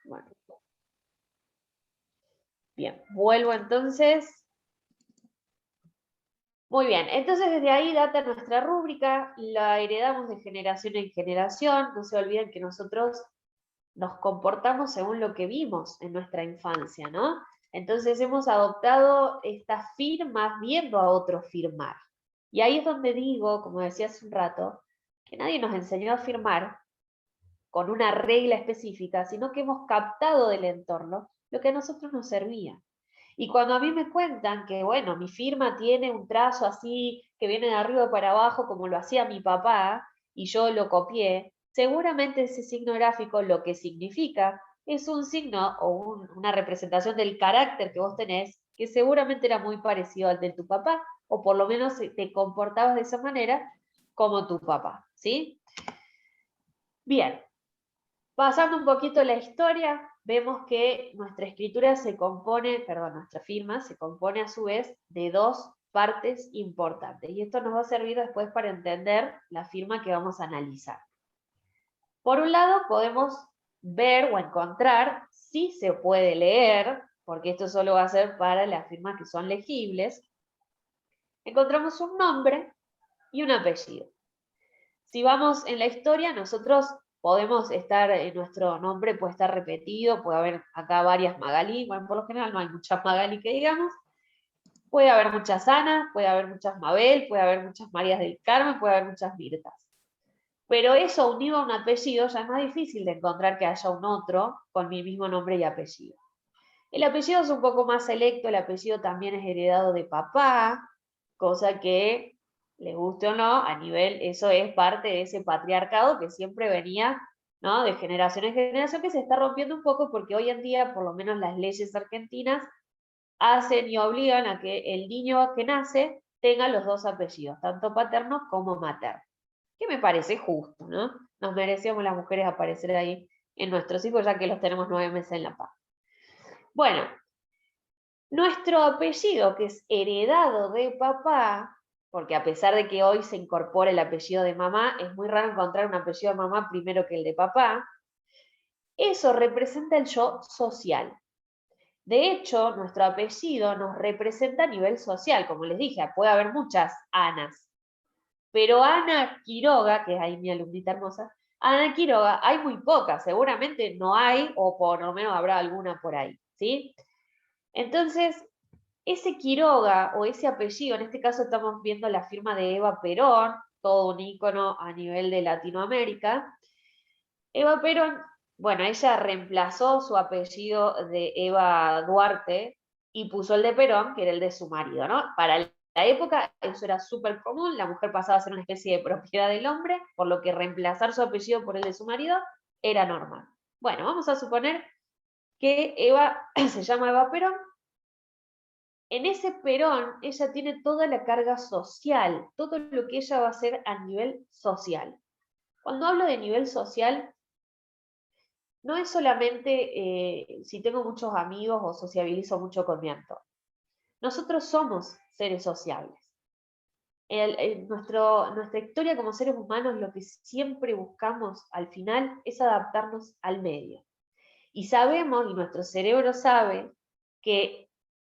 Bueno. Bien, vuelvo entonces. Muy bien, entonces desde ahí data nuestra rúbrica, la heredamos de generación en generación, no se olviden que nosotros nos comportamos según lo que vimos en nuestra infancia, ¿no? Entonces hemos adoptado estas firmas viendo a otros firmar. Y ahí es donde digo, como decía hace un rato, que nadie nos enseñó a firmar con una regla específica, sino que hemos captado del entorno lo que a nosotros nos servía. Y cuando a mí me cuentan que, bueno, mi firma tiene un trazo así que viene de arriba para abajo como lo hacía mi papá y yo lo copié, seguramente ese signo gráfico lo que significa es un signo o una representación del carácter que vos tenés que seguramente era muy parecido al de tu papá o por lo menos te comportabas de esa manera como tu papá, ¿sí? Bien, pasando un poquito la historia, vemos que nuestra escritura se compone, perdón, nuestra firma se compone a su vez de dos partes importantes. Y esto nos va a servir después para entender la firma que vamos a analizar. Por un lado, podemos ver o encontrar si se puede leer, porque esto solo va a ser para las firmas que son legibles. Encontramos un nombre y un apellido. Si vamos en la historia, nosotros podemos estar, nuestro nombre puede estar repetido, puede haber acá varias Magalí, bueno, por lo general no hay muchas Magalí que digamos, puede haber muchas Ana, puede haber muchas Mabel, puede haber muchas Marías del Carmen, puede haber muchas Mirtas. Pero eso unido a un apellido ya es más difícil de encontrar que haya un otro con mi mismo nombre y apellido. El apellido es un poco más selecto, el apellido también es heredado de papá, cosa que, le guste o no, a nivel, eso es parte de ese patriarcado que siempre venía, ¿no? De generación en generación, que se está rompiendo un poco porque hoy en día, por lo menos las leyes argentinas, hacen y obligan a que el niño que nace tenga los dos apellidos, tanto paterno como materno. Que me parece justo, ¿no? Nos merecíamos las mujeres aparecer ahí en nuestros hijos, ya que los tenemos 9 meses en la paz. Bueno, nuestro apellido, que es heredado de papá, porque a pesar de que hoy se incorpora el apellido de mamá, es muy raro encontrar un apellido de mamá primero que el de papá, eso representa el yo social. De hecho, nuestro apellido nos representa a nivel social, como les dije, puede haber muchas Anas, pero Ana Quiroga, que es ahí mi alumnita hermosa, Ana Quiroga, hay muy pocas, seguramente no hay, o por lo menos habrá alguna por ahí, ¿sí? Entonces, ese Quiroga o ese apellido, en este caso estamos viendo la firma de Eva Perón, todo un ícono a nivel de Latinoamérica. Eva Perón, bueno, ella reemplazó su apellido de Eva Duarte y puso el de Perón, que era el de su marido, ¿no? Para la época eso era súper común, la mujer pasaba a ser una especie de propiedad del hombre, por lo que reemplazar su apellido por el de su marido era normal. Bueno, vamos a suponer que Eva se llama Eva Perón. En ese Perón, ella tiene toda la carga social, todo lo que ella va a hacer a nivel social. Cuando hablo de nivel social, no es solamente si tengo muchos amigos o sociabilizo mucho con mi entorno. Nosotros somos seres sociables. Nuestra historia como seres humanos, lo que siempre buscamos al final es adaptarnos al medio. Y sabemos, y nuestro cerebro sabe, que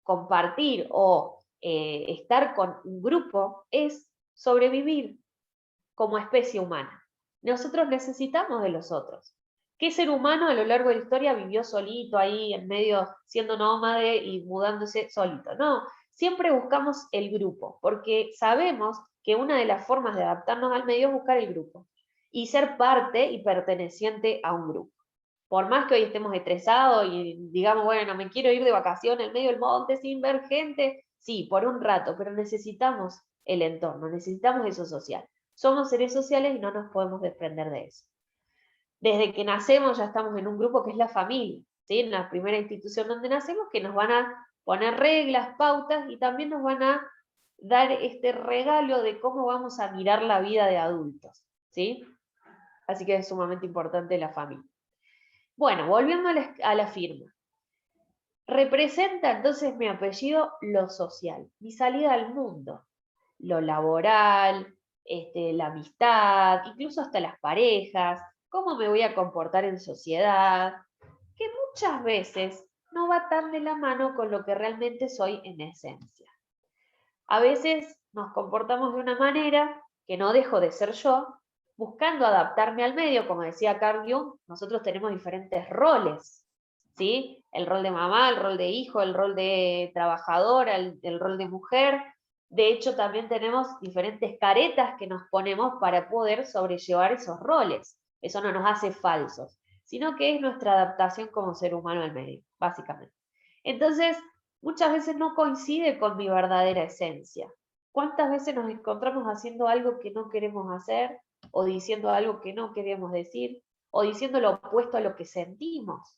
compartir o estar con un grupo es sobrevivir como especie humana. Nosotros necesitamos de los otros. ¿Qué ser humano a lo largo de la historia vivió solito ahí en medio, siendo nómade y mudándose solito? No, siempre buscamos el grupo, porque sabemos que una de las formas de adaptarnos al medio es buscar el grupo y ser parte y perteneciente a un grupo. Por más que hoy estemos estresados y digamos, bueno, me quiero ir de vacaciones en medio del monte sin ver gente, sí, por un rato, pero necesitamos el entorno, necesitamos eso social. Somos seres sociales y no nos podemos desprender de eso. Desde que nacemos ya estamos en un grupo que es la familia, ¿sí? En la primera institución donde nacemos, que nos van a poner reglas, pautas y también nos van a dar este regalo de cómo vamos a mirar la vida de adultos, ¿sí? Así que es sumamente importante la familia. Bueno, volviendo a la firma. Representa entonces mi apellido lo social, mi salida al mundo, lo laboral, la amistad, incluso hasta las parejas, cómo me voy a comportar en sociedad, que muchas veces no va tan de la mano con lo que realmente soy en esencia. A veces nos comportamos de una manera que no dejo de ser yo, buscando adaptarme al medio, como decía Carl Jung, nosotros tenemos diferentes roles, ¿sí? El rol de mamá, el rol de hijo, el rol de trabajadora, el rol de mujer. De hecho, también tenemos diferentes caretas que nos ponemos para poder sobrellevar esos roles. Eso no nos hace falsos, sino que es nuestra adaptación como ser humano al medio, básicamente. Entonces, muchas veces no coincide con mi verdadera esencia. ¿Cuántas veces nos encontramos haciendo algo que no queremos hacer, o diciendo algo que no queremos decir, o diciendo lo opuesto a lo que sentimos?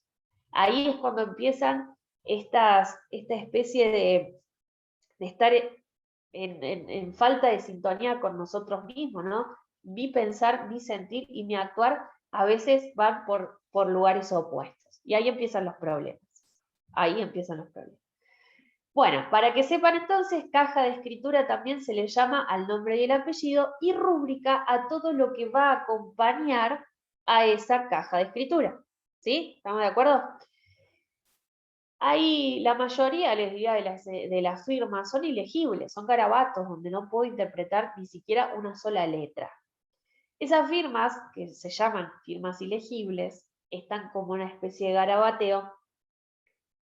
Ahí es cuando empiezan esta especie de estar en falta de sintonía con nosotros mismos, ¿no? Mi pensar, mi sentir y mi actuar a veces van por lugares opuestos. Y ahí empiezan los problemas. Ahí empiezan los problemas. Bueno, para que sepan entonces, caja de escritura también se le llama al nombre y el apellido, y rúbrica a todo lo que va a acompañar a esa caja de escritura. ¿Sí? ¿Estamos de acuerdo? Ahí la mayoría, les diría, de las firmas son ilegibles, son garabatos donde no puedo interpretar ni siquiera una sola letra. Esas firmas, que se llaman firmas ilegibles, están como una especie de garabateo.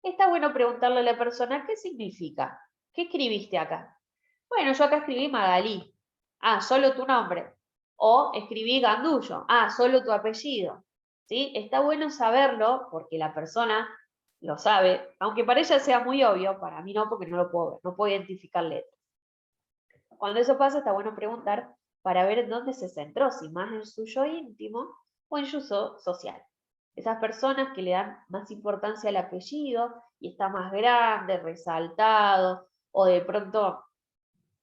Está bueno preguntarle a la persona qué significa. ¿Qué escribiste acá? Bueno, yo acá escribí Magalí. Ah, solo tu nombre. O escribí Gandullo. Ah, solo tu apellido. ¿Sí? Está bueno saberlo porque la persona lo sabe, aunque para ella sea muy obvio, para mí no, porque no lo puedo ver, no puedo identificar letras. Cuando eso pasa, está bueno preguntar para ver en dónde se centró, si más en su yo íntimo o en su social. Esas personas que le dan más importancia al apellido y está más grande, resaltado, o de pronto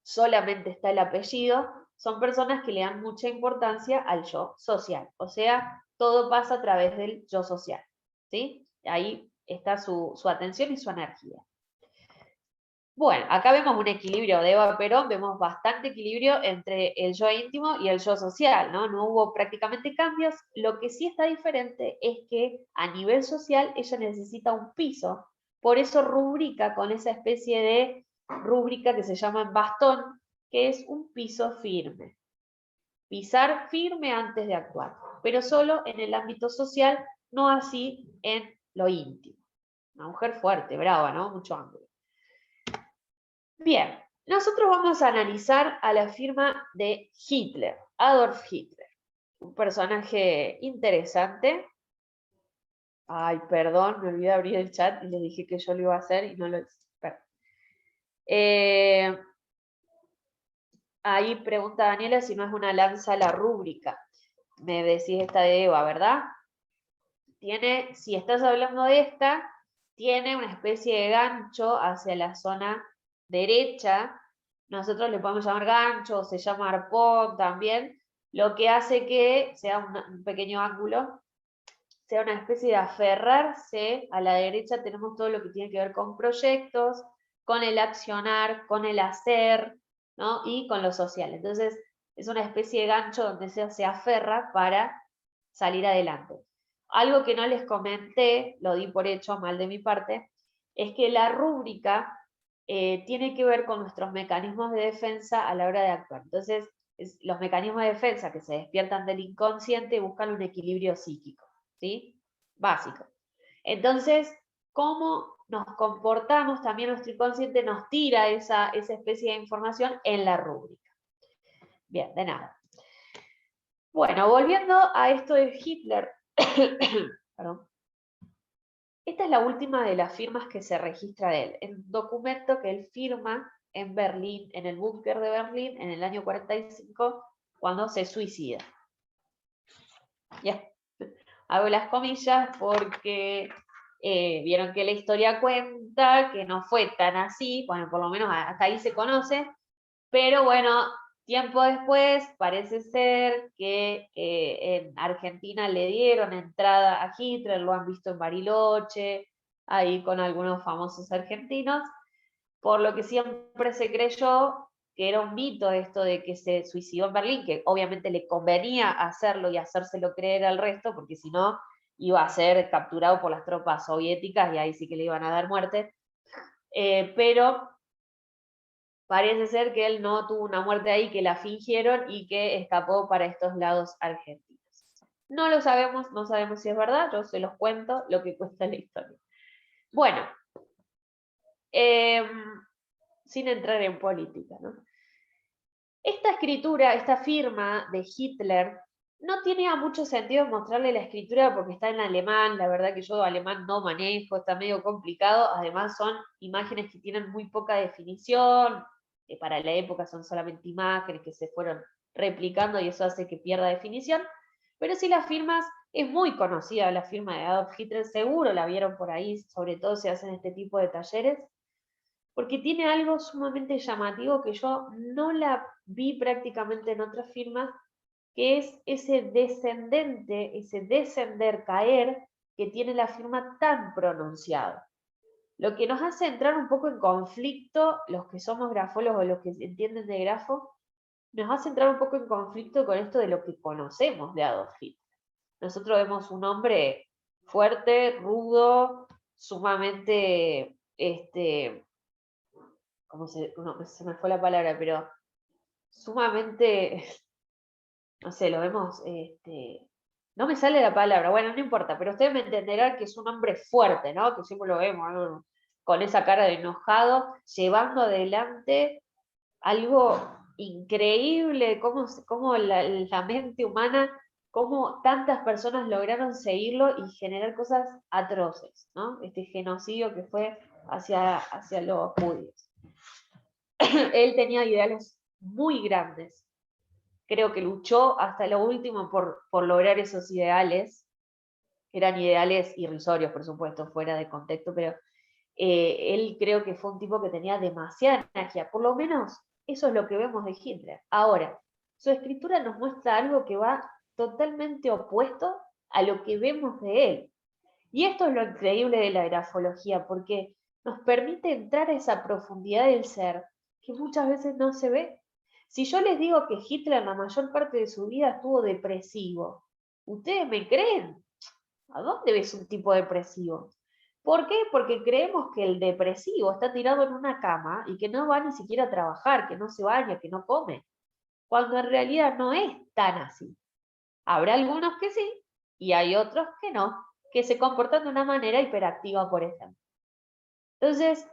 solamente está el apellido, son personas que le dan mucha importancia al yo social. O sea, todo pasa a través del yo social. ¿Sí? Ahí está su atención y su energía. Bueno, acá vemos un equilibrio de Eva Perón, vemos bastante equilibrio entre el yo íntimo y el yo social, ¿no? No hubo prácticamente cambios. Lo que sí está diferente es que a nivel social ella necesita un piso, por eso rubrica con esa especie de rúbrica que se llama bastón, que es un piso firme. Pisar firme antes de actuar, pero solo en el ámbito social, no así en lo íntimo. Una mujer fuerte, brava, ¿no? Mucho ángulo. Bien, nosotros vamos a analizar a la firma de Hitler, Adolf Hitler, un personaje interesante. Ay, perdón, me olvidé abrir el chat y les dije que yo lo iba a hacer y no lo hice. Ahí pregunta Daniela si no es una lanza la rúbrica. Me decís esta de Eva, ¿verdad? Tiene, si estás hablando de esta, tiene una especie de gancho hacia la zona derecha. Nosotros le podemos llamar gancho, se llama arpón también, lo que hace que sea un pequeño ángulo, sea una especie de aferrarse. A la derecha tenemos todo lo que tiene que ver con proyectos, con el accionar, con el hacer, ¿no? Y con lo social. Entonces, es una especie de gancho donde se aferra para salir adelante. Algo que no les comenté, lo di por hecho, mal de mi parte, es que la rúbrica tiene que ver con nuestros mecanismos de defensa a la hora de actuar. Entonces, los mecanismos de defensa que se despiertan del inconsciente buscan un equilibrio psíquico, ¿sí? Básico. Entonces, cómo nos comportamos, también nuestro inconsciente nos tira esa especie de información en la rúbrica. Bien, de nada. Bueno, volviendo a esto de Hitler, perdón. Esta es la última de las firmas que se registra de él, en un documento que él firma en Berlín, en el búnker de Berlín, en el año 45, cuando se suicida. Ya, hago las comillas porque vieron que la historia cuenta que no fue tan así, bueno, por lo menos hasta ahí se conoce, pero bueno, tiempo después parece ser que en Argentina le dieron entrada a Hitler, lo han visto en Bariloche, ahí con algunos famosos argentinos, por lo que siempre se creyó que era un mito esto de que se suicidó en Berlín, que obviamente le convenía hacerlo y hacérselo creer al resto, porque si no, iba a ser capturado por las tropas soviéticas y ahí sí que le iban a dar muerte. Pero parece ser que él no tuvo una muerte ahí, que la fingieron y que escapó para estos lados argentinos. No lo sabemos, no sabemos si es verdad, yo se los cuento lo que cuesta la historia. Bueno, sin entrar en política, ¿no? Esta escritura, esta firma de Hitler, no tenía mucho sentido mostrarle la escritura porque está en alemán, la verdad que yo alemán no manejo, está medio complicado, además son imágenes que tienen muy poca definición, para la época son solamente imágenes que se fueron replicando y eso hace que pierda definición, pero sí las firmas, es muy conocida la firma de Adolf Hitler, seguro la vieron por ahí, sobre todo si hacen este tipo de talleres, porque tiene algo sumamente llamativo que yo no la vi prácticamente en otras firmas, que es ese descendente, ese descender, caer, que tiene la firma tan pronunciado. Lo que nos hace entrar un poco en conflicto, los que somos grafólogos, los que entienden de grafo, nos hace entrar un poco en conflicto con esto de lo que conocemos de Adolf Hitler. Nosotros vemos un hombre fuerte, rudo, sumamente, no, se me fue la palabra, pero sumamente, no sé, lo vemos, no me sale la palabra, bueno, no importa, pero ustedes me entenderán que es un hombre fuerte, ¿no? Que siempre lo vemos, ¿no? Con esa cara de enojado, llevando adelante algo increíble, cómo la mente humana, cómo tantas personas lograron seguirlo y generar cosas atroces, ¿no? Este genocidio que fue hacia los judíos. Él tenía ideales muy grandes. Creo que luchó hasta lo último por lograr esos ideales. Eran ideales irrisorios, por supuesto, fuera de contexto, pero él creo que fue un tipo que tenía demasiada energía. Por lo menos eso es lo que vemos de Hitler. Ahora, su escritura nos muestra algo que va totalmente opuesto a lo que vemos de él. Y esto es lo increíble de la grafología, porque nos permite entrar a esa profundidad del ser que muchas veces no se ve. Si yo les digo que Hitler la mayor parte de su vida estuvo depresivo, ¿ustedes me creen? ¿A dónde ves un tipo depresivo? ¿Por qué? Porque creemos que el depresivo está tirado en una cama y que no va ni siquiera a trabajar, que no se baña, que no come, cuando en realidad no es tan así. Habrá algunos que sí y hay otros que no, que se comportan de una manera hiperactiva, por ejemplo. Entonces,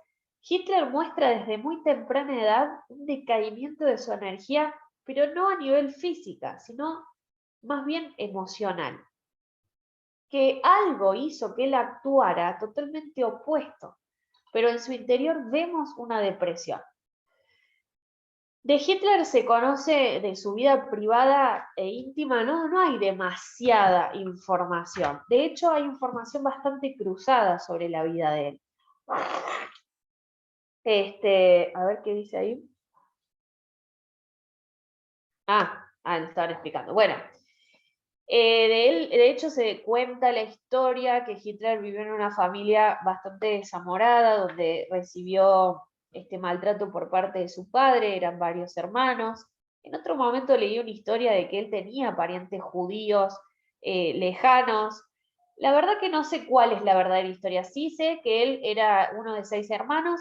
Hitler muestra desde muy temprana edad un decaimiento de su energía, pero no a nivel física, sino más bien emocional. Que algo hizo que él actuara totalmente opuesto, pero en su interior vemos una depresión. De Hitler se conoce de su vida privada e íntima, no hay demasiada información. De hecho, hay información bastante cruzada sobre la vida de él. A ver qué dice ahí. Le estaban explicando. Bueno, de él, de hecho, se cuenta la historia que Hitler vivió en una familia bastante desamorada, donde recibió este maltrato por parte de su padre, eran varios hermanos. En otro momento leí una historia de que él tenía parientes judíos lejanos. La verdad que no sé cuál es la verdadera historia. Sí sé que él era uno de 6 hermanos,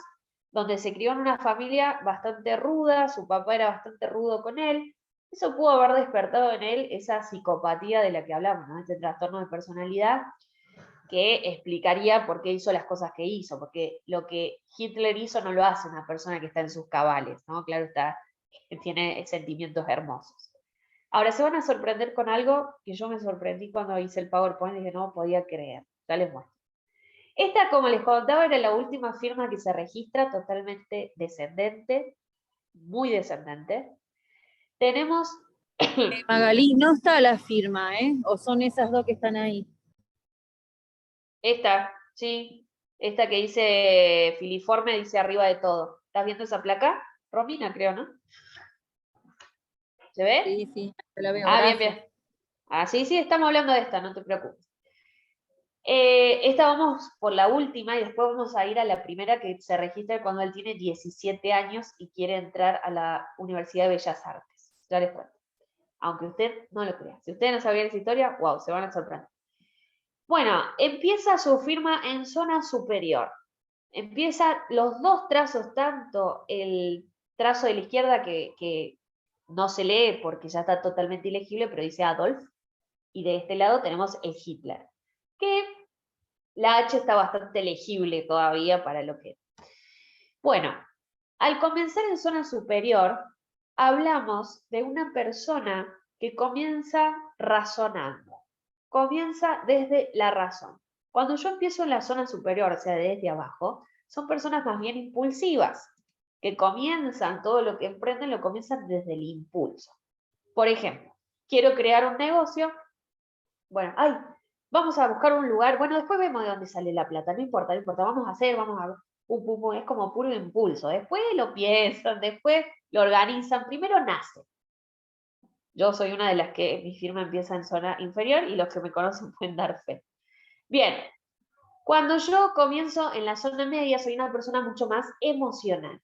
donde se crió en una familia bastante ruda, su papá era bastante rudo con él. Eso pudo haber despertado en él esa psicopatía de la que hablamos, ¿no? Este trastorno de personalidad que explicaría por qué hizo las cosas que hizo, porque lo que Hitler hizo no lo hace una persona que está en sus cabales, ¿no? Claro está, tiene sentimientos hermosos. Ahora se van a sorprender con algo que yo me sorprendí cuando hice el PowerPoint y que no podía creer. Ya les muestro. Esta, como les contaba, era la última firma que se registra, totalmente descendente, muy descendente. Tenemos... Magalí, no está la firma, ¿eh? ¿O son esas dos que están ahí? Esta, sí. Esta que dice filiforme, dice arriba de todo. ¿Estás viendo esa placa? Romina, creo, ¿no? ¿Se ve? Sí, sí, la veo, Bien, gracias. bien. Sí, estamos hablando de esta, no te preocupes. Esta vamos por la última y después vamos a ir a la primera que se registra cuando él tiene 17 años y quiere entrar a la Universidad de Bellas Artes. Ya les cuento. Aunque usted no lo crea. Si ustedes no sabían esa historia, wow, se van a sorprender. Bueno, empieza su firma en zona superior. Empieza los dos trazos, tanto el trazo de la izquierda que no se lee porque ya está totalmente ilegible, pero dice Adolf, y de este lado tenemos el Hitler, que la H está bastante legible todavía para lo que... Bueno, al comenzar en zona superior, hablamos de una persona que comienza razonando, comienza desde la razón. Cuando yo empiezo en la zona superior, o sea, desde abajo, son personas más bien impulsivas, que comienzan todo lo que emprenden, lo comienzan desde el impulso. Por ejemplo, quiero crear un negocio, bueno, ay, vamos a buscar un lugar, bueno, después vemos de dónde sale la plata, no importa, no importa, vamos a hacer, vamos a... es como puro impulso, después lo piensan, después lo organizan, primero nace. Yo soy una de las que mi firma empieza en zona inferior y los que me conocen pueden dar fe. Bien, cuando yo comienzo en la zona media, soy una persona mucho más emocional.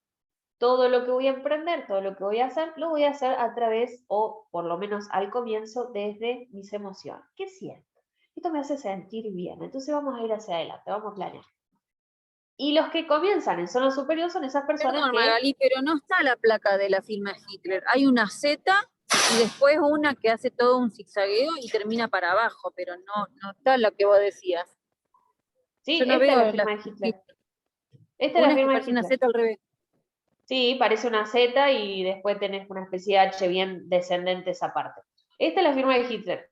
Todo lo que voy a emprender, todo lo que voy a hacer, lo voy a hacer a través, o por lo menos al comienzo, desde mis emociones. ¿Qué siento? Esto me hace sentir bien, entonces vamos a ir hacia adelante, vamos a planear. Y los que comienzan en zona superior son esas personas Perdón, que... Magalí, pero no está la placa de la firma Hitler. Hay una Z y después una que hace todo un zigzagueo y termina para abajo, pero no está lo que vos decías. Sí, Yo no esta es la veo la firma de firma Hitler. Hitler. Esta es la Una es que firma de parece una Hitler. Z al revés. Sí, parece una Z y después tenés una especie de H bien descendente esa parte. Esta es la firma de Hitler.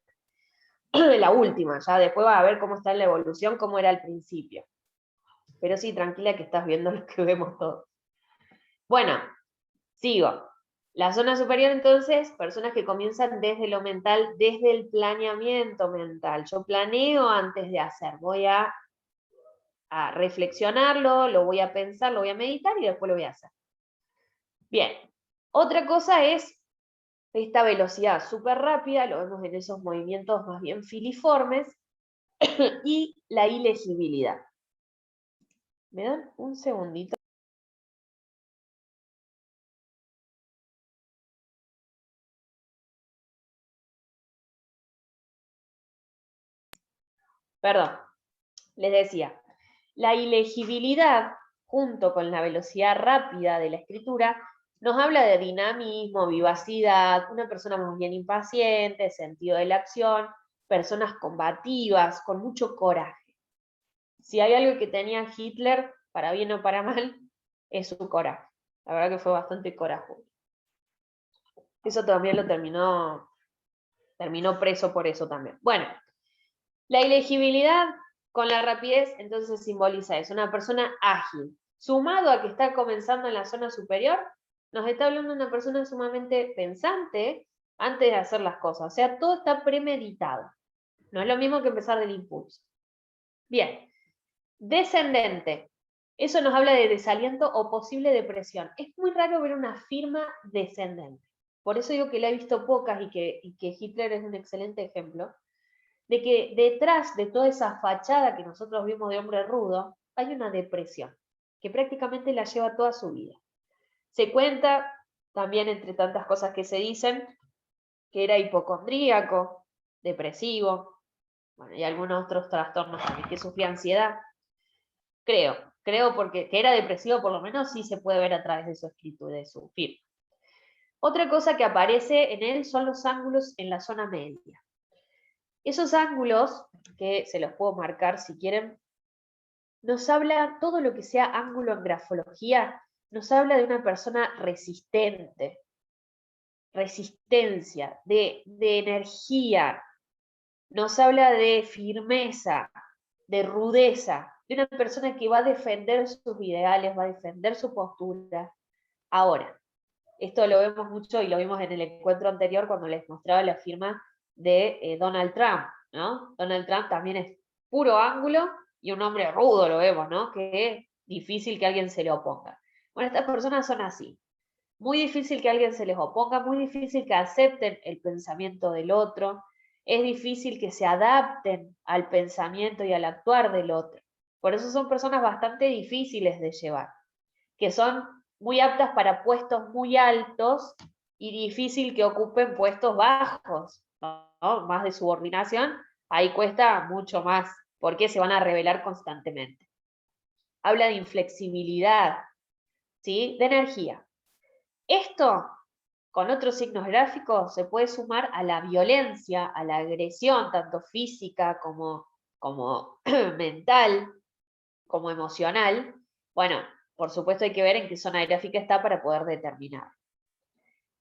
La última, ya después va a ver cómo está en la evolución, cómo era al principio. Pero sí, tranquila que estás viendo lo que vemos todos. Bueno, sigo. La zona superior, entonces, personas que comienzan desde lo mental, desde el planeamiento mental. Yo planeo antes de hacer, voy a reflexionarlo, lo voy a pensar, lo voy a meditar y después lo voy a hacer. Bien, otra cosa es esta velocidad súper rápida, lo vemos en esos movimientos más bien filiformes, y la ilegibilidad. ¿Me dan un segundito? Perdón, les decía, la ilegibilidad, junto con la velocidad rápida de la escritura, nos habla de dinamismo, vivacidad, una persona más bien impaciente, sentido de la acción, personas combativas, con mucho coraje. Si hay algo que tenía Hitler, para bien o para mal, es su coraje. La verdad que fue bastante corajudo. Eso también lo terminó preso por eso también. Bueno, la ilegibilidad con la rapidez entonces simboliza eso, una persona ágil. Sumado a que está comenzando en la zona superior, nos está hablando de una persona sumamente pensante antes de hacer las cosas. O sea, todo está premeditado. No es lo mismo que empezar del impulso. Bien, descendente. Eso nos habla de desaliento o posible depresión. Es muy raro ver una firma descendente. Por eso digo que la he visto pocas y que Hitler es un excelente ejemplo, de que detrás de toda esa fachada que nosotros vimos de hombre rudo, hay una depresión, que prácticamente la lleva toda su vida. Se cuenta, también entre tantas cosas que se dicen, que era hipocondríaco, depresivo, bueno, y algunos otros trastornos también, que sufría ansiedad. Creo porque que era depresivo por lo menos sí se puede ver a través de su escritura, de su firma. Otra cosa que aparece en él son los ángulos en la zona media. Esos ángulos, que se los puedo marcar si quieren, nos habla todo lo que sea ángulo en grafología, nos habla de una persona resistente, resistencia, de energía, nos habla de firmeza, de rudeza, de una persona que va a defender sus ideales, va a defender su postura. Ahora, esto lo vemos mucho y lo vimos en el encuentro anterior cuando les mostraba la firma de Donald Trump, ¿no? Donald Trump también es puro ángulo y un hombre rudo, lo vemos, ¿no? Que es difícil que alguien se le oponga. Bueno, estas personas son así. Muy difícil que alguien se les oponga, muy difícil que acepten el pensamiento del otro, es difícil que se adapten al pensamiento y al actuar del otro. Por eso son personas bastante difíciles de llevar, que son muy aptas para puestos muy altos y difícil que ocupen puestos bajos, ¿no? Más de subordinación, ahí cuesta mucho más porque se van a revelar constantemente. Habla de inflexibilidad, ¿sí? De energía. Esto, con otros signos gráficos, se puede sumar a la violencia, a la agresión, tanto física como mental, como emocional. Bueno, por supuesto hay que ver en qué zona gráfica está para poder determinar.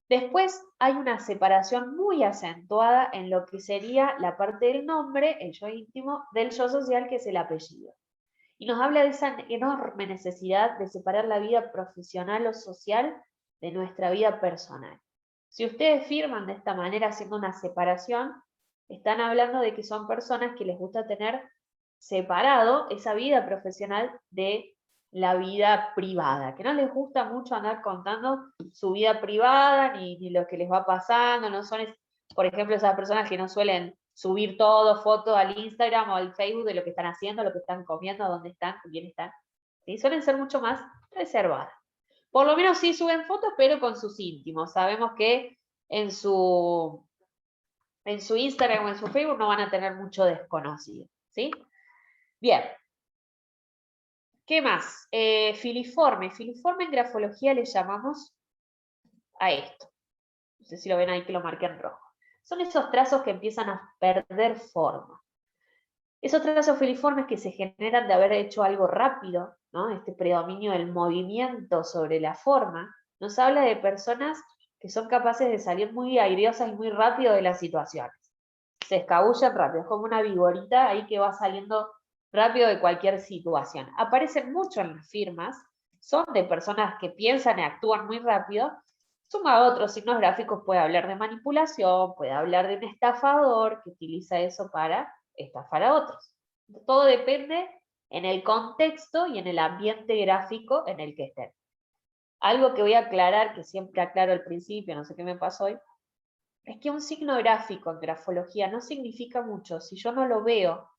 Después hay una separación muy acentuada en lo que sería la parte del nombre, el yo íntimo, del yo social, que es el apellido. Y nos habla de esa enorme necesidad de separar la vida profesional o social de nuestra vida personal. Si ustedes firman de esta manera haciendo una separación, están hablando de que son personas que les gusta tener separado esa vida profesional de la vida privada, que no les gusta mucho andar contando su vida privada ni lo que les va pasando, no son, por ejemplo, esas personas que no suelen subir todo, fotos al Instagram o al Facebook de lo que están haciendo, lo que están comiendo, dónde están, con quién están. ¿Sí? Suelen ser mucho más reservadas. Por lo menos sí suben fotos, pero con sus íntimos. Sabemos que en su Instagram o en su Facebook no van a tener mucho desconocido. ¿Sí? Bien. ¿Qué más? Filiforme. Filiforme en grafología le llamamos a esto. No sé si lo ven ahí que lo marqué en rojo. Son esos trazos que empiezan a perder forma. Esos trazos filiformes que se generan de haber hecho algo rápido, ¿no? Este predominio del movimiento sobre la forma, nos habla de personas que son capaces de salir muy airosas y muy rápido de las situaciones. Se escabullen rápido, es como una vigorita ahí que va saliendo rápido de cualquier situación. Aparecen mucho en las firmas, son de personas que piensan y actúan muy rápido. Sumado a otros signos gráficos, puede hablar de manipulación, puede hablar de un estafador que utiliza eso para estafar a otros. Todo depende en el contexto y en el ambiente gráfico en el que estén. Algo que voy a aclarar, que siempre aclaro al principio, no sé qué me pasó hoy, es que un signo gráfico en grafología no significa mucho si yo no lo veo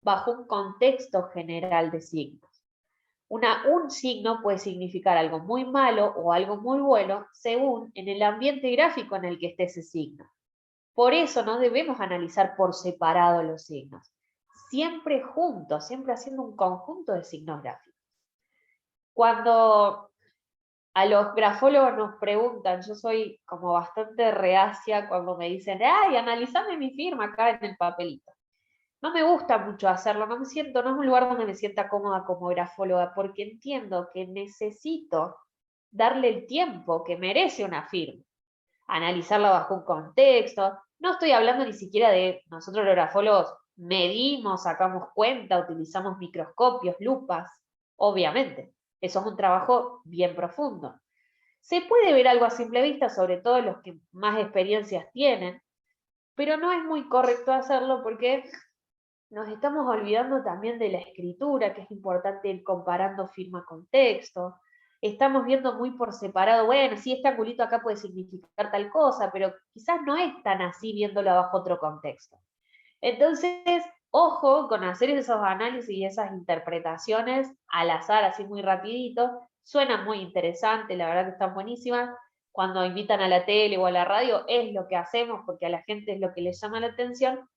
bajo un contexto general de signos. Un signo puede significar algo muy malo o algo muy bueno según en el ambiente gráfico en el que esté ese signo. Por eso no debemos analizar por separado los signos, siempre juntos, siempre haciendo un conjunto de signos gráficos. Cuando a los grafólogos nos preguntan, yo soy como bastante reacia cuando me dicen, ay, analizame mi firma acá en el papelito. No me gusta mucho hacerlo, no es un lugar donde me sienta cómoda como grafóloga, porque entiendo que necesito darle el tiempo que merece una firma, analizarla bajo un contexto. No estoy hablando ni siquiera de nosotros los grafólogos medimos, sacamos cuenta, utilizamos microscopios, lupas, obviamente. Eso es un trabajo bien profundo. Se puede ver algo a simple vista, sobre todo los que más experiencias tienen, pero no es muy correcto hacerlo porque nos estamos olvidando también de la escritura, que es importante ir comparando firma con texto. Estamos viendo muy por separado, bueno, sí, este angulito acá puede significar tal cosa, pero quizás no es tan así viéndolo bajo otro contexto. Entonces, ojo con hacer esos análisis y esas interpretaciones al azar, así muy rapidito. Suenan muy interesantes, la verdad que están buenísimas. Cuando invitan a la tele o a la radio es lo que hacemos porque a la gente es lo que les llama la atención,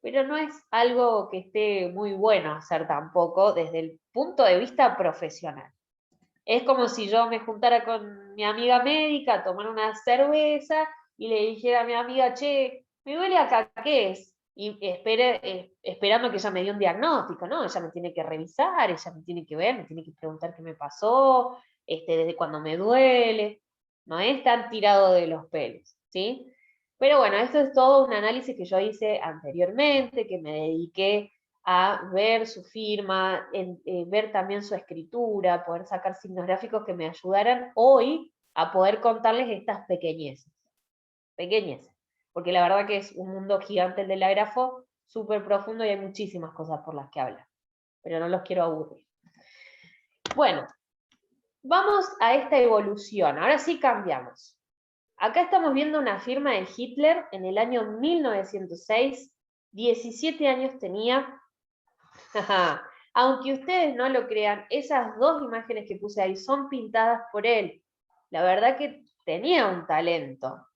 pero no es algo que esté muy bueno hacer tampoco desde el punto de vista profesional. Es como si yo me juntara con mi amiga médica a tomar una cerveza y le dijera a mi amiga, che, me duele acá, ¿qué es? Y esperando que ella me dé un diagnóstico, ¿no? Ella me tiene que revisar, ella me tiene que ver, me tiene que preguntar qué me pasó, desde cuándo me duele. No es tan tirado de los pelos, ¿sí? Pero bueno, esto es todo un análisis que yo hice anteriormente, que me dediqué a ver su firma, ver también su escritura, poder sacar signos gráficos que me ayudaran hoy a poder contarles estas pequeñeces. Pequeñeces. Porque la verdad que es un mundo gigante el de la grafo, súper profundo y hay muchísimas cosas por las que hablar. Pero no los quiero aburrir. Bueno, vamos a esta evolución. Ahora sí cambiamos. Acá estamos viendo una firma de Hitler en el año 1906. 17 años tenía. Aunque ustedes no lo crean, esas dos imágenes que puse ahí son pintadas por él. La verdad que tenía un talento.